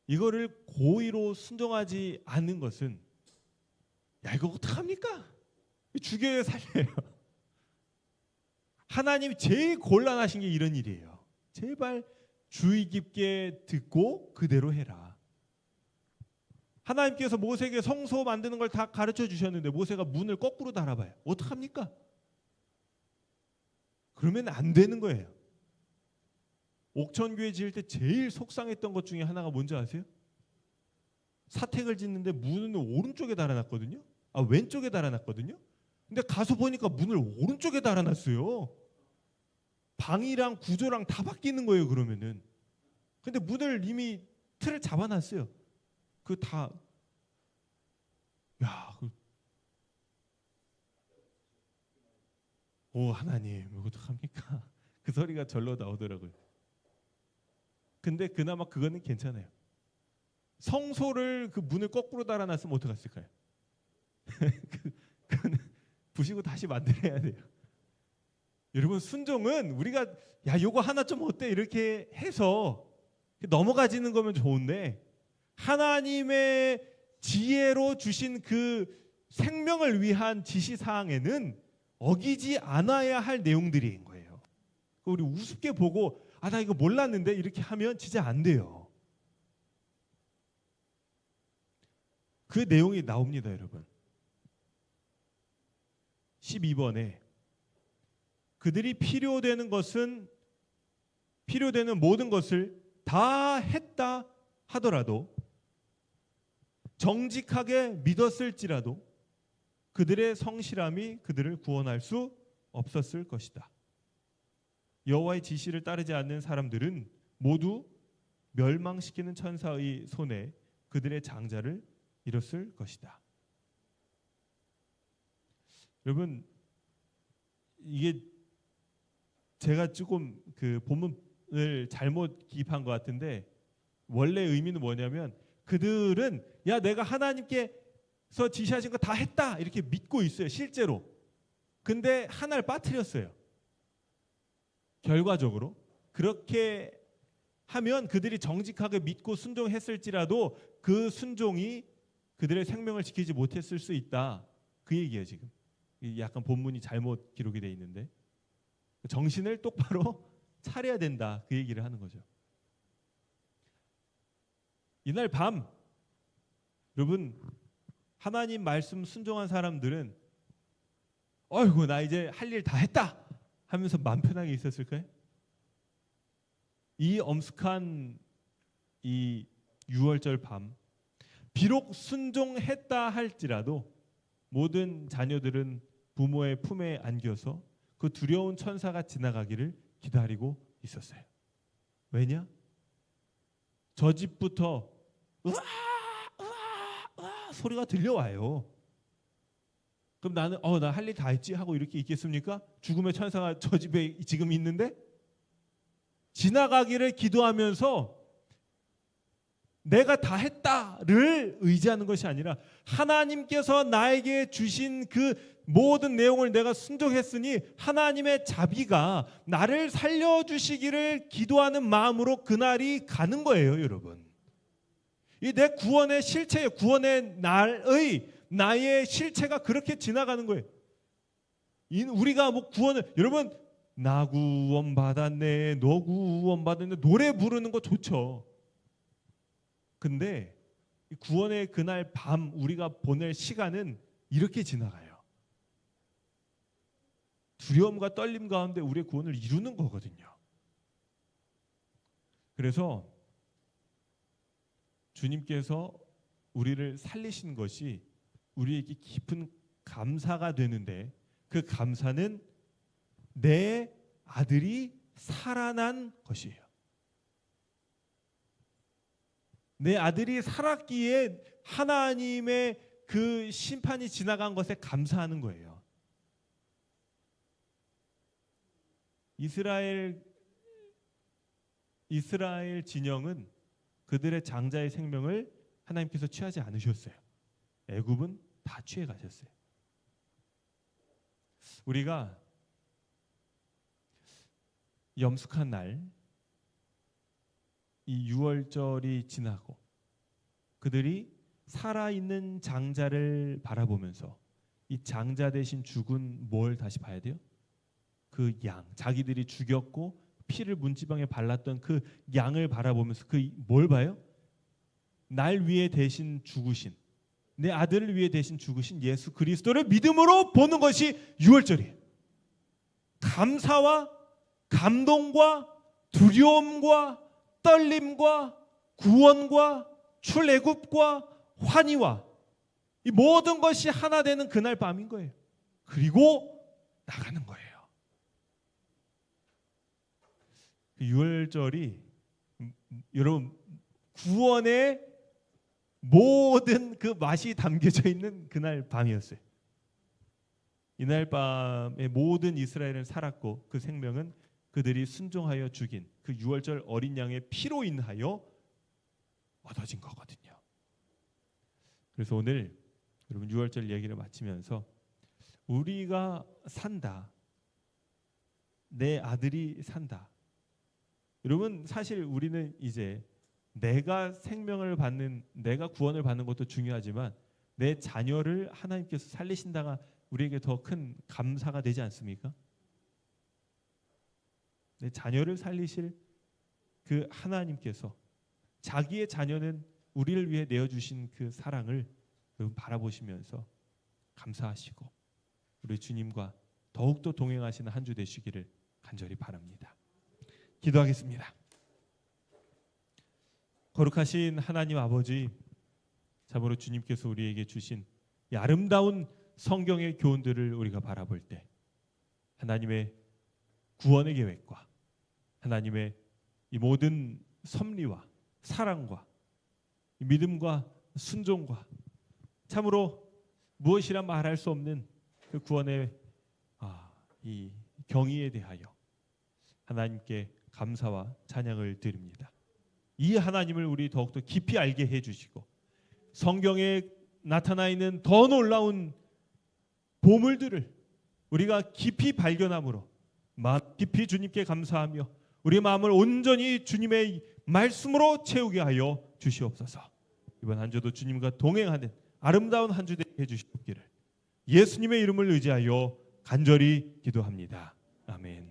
이거를 고의로 순종하지 않는 것은 야, 이거 어떡합니까? 죽여야 살려요. 하나님이 제일 곤란하신 게 이런 일이에요. 제발 주의 깊게 듣고 그대로 해라. 하나님께서 모세에게 성소 만드는 걸 다 가르쳐 주셨는데 모세가 문을 거꾸로 달아봐요. 어떡합니까? 그러면 안 되는 거예요. 옥천교회 지을 때 제일 속상했던 것 중에 하나가 뭔지 아세요? 사택을 짓는데 문은 오른쪽에 달아놨거든요. 아, 왼쪽에 달아놨거든요. 근데 가서 보니까 문을 오른쪽에 달아놨어요. 방이랑 구조랑 다 바뀌는 거예요, 그러면은. 근데 문을 이미 틀을 잡아놨어요. 그 다, 야, 오, 하나님, 이거 어떡합니까? 그 소리가 절로 나오더라고요. 근데 그나마 그거는 괜찮아요. 성소를 그 문을 거꾸로 달아놨으면 어떡했을까요? 그거는 부시고 다시 만들어야 돼요. 여러분, 순종은 우리가 야, 요거 하나 좀 어때? 이렇게 해서 넘어가지는 거면 좋은데 하나님의 지혜로 주신 그 생명을 위한 지시사항에는 어기지 않아야 할 내용들인 거예요. 우리 우습게 보고 나 이거 몰랐는데 이렇게 하면 진짜 안 돼요. 그 내용이 나옵니다, 여러분. 12번에 그들이 필요되는 모든 것을 다 했다 하더라도 정직하게 믿었을지라도 그들의 성실함이 그들을 구원할 수 없었을 것이다. 여호와의 지시를 따르지 않는 사람들은 모두 멸망시키는 천사의 손에 그들의 장자를 잃었을 것이다. 여러분, 이게 제가 조금 그 본문을 잘못 기입한 것 같은데 원래 의미는 뭐냐면 그들은 내가 하나님께서 지시하신 거 다 했다 이렇게 믿고 있어요, 실제로. 근데 하나를 빠뜨렸어요. 결과적으로 그렇게 하면 그들이 정직하게 믿고 순종했을지라도 그 순종이 그들의 생명을 지키지 못했을 수 있다. 그 얘기예요, 지금. 약간 본문이 잘못 기록이 돼 있는데 정신을 똑바로 차려야 된다. 그 얘기를 하는 거죠. 이날 밤 여러분, 하나님 말씀 순종한 사람들은 어이구 나 이제 할 일 다 했다 하면서 마음 편하게 있었을까요? 이 엄숙한 이 6월절 밤, 비록 순종했다 할지라도 모든 자녀들은 부모의 품에 안겨서 그 두려운 천사가 지나가기를 기다리고 있었어요. 왜냐? 저 집부터 으아 소리가 들려와요. 그럼 나는 나 할 일 다 했지 하고 이렇게 있겠습니까? 죽음의 천사가 저 집에 지금 있는데 지나가기를 기도하면서 내가 다 했다를 의지하는 것이 아니라 하나님께서 나에게 주신 그 모든 내용을 내가 순종했으니 하나님의 자비가 나를 살려주시기를 기도하는 마음으로 그날이 가는 거예요, 여러분. 이 내 구원의 실체, 구원의 날의 나의 실체가 그렇게 지나가는 거예요. 우리가 뭐 구원을, 여러분, 나 구원 받았네, 너 구원 받았네, 노래 부르는 거 좋죠. 근데 구원의 그날 밤 우리가 보낼 시간은 이렇게 지나가요. 두려움과 떨림 가운데 우리의 구원을 이루는 거거든요. 그래서 주님께서 우리를 살리신 것이 우리에게 깊은 감사가 되는데 그 감사는 내 아들이 살아난 것이에요. 내 아들이 살았기에 하나님의 그 심판이 지나간 것에 감사하는 거예요. 이스라엘 진영은 그들의 장자의 생명을 하나님께서 취하지 않으셨어요. 애굽은 다 취해 가셨어요. 우리가 염숙한 날, 이 6월절이 지나고 그들이 살아있는 장자를 바라보면서 이 장자 대신 죽은 뭘 다시 봐야 돼요? 그 양, 자기들이 죽였고 피를 문지방에 발랐던 그 양을 바라보면서 그 뭘 봐요? 날 위해 대신 죽으신, 내 아들을 위해 대신 죽으신 예수 그리스도를 믿음으로 보는 것이 6월절이에요. 감사와 감동과 두려움과 떨림과 구원과 출애굽과 환희와 이 모든 것이 하나 되는 그날 밤인 거예요. 그리고 나가는 거예요. 6월절이 여러분 구원의 모든 그 맛이 담겨져 있는 그날 밤이었어요. 이날 밤에 모든 이스라엘은 살았고 그 생명은 그들이 순종하여 죽인 그 6월절 어린 양의 피로 인하여 얻어진 거거든요. 그래서 오늘 여러분 6월절 얘기를 마치면서 우리가 산다, 내 아들이 산다, 여러분, 사실 우리는 이제 내가 구원을 받는 것도 중요하지만 내 자녀를 하나님께서 살리신다가 우리에게 더 큰 감사가 되지 않습니까? 내 자녀를 살리실 그 하나님께서 자기의 자녀는 우리를 위해 내어주신 그 사랑을 여러분 바라보시면서 감사하시고 우리 주님과 더욱더 동행하시는 한 주 되시기를 간절히 바랍니다. 기도하겠습니다. 거룩하신 하나님 아버지, 참으로 주님께서 우리에게 주신 이 아름다운 성경의 교훈들을 우리가 바라볼 때 하나님의 구원의 계획과 하나님의 이 모든 섭리와 사랑과 믿음과 순종과 참으로 무엇이라 말할 수 없는 그 구원의 이 경의에 대하여 하나님께 감사와 찬양을 드립니다. 이 하나님을 우리 더욱더 깊이 알게 해주시고 성경에 나타나 있는 더 놀라운 보물들을 우리가 깊이 발견함으로 깊이 주님께 감사하며 우리의 마음을 온전히 주님의 말씀으로 채우게 하여 주시옵소서. 이번 한 주도 주님과 동행하는 아름다운 한 주 되게 해주시옵기를 예수님의 이름을 의지하여 간절히 기도합니다. 아멘.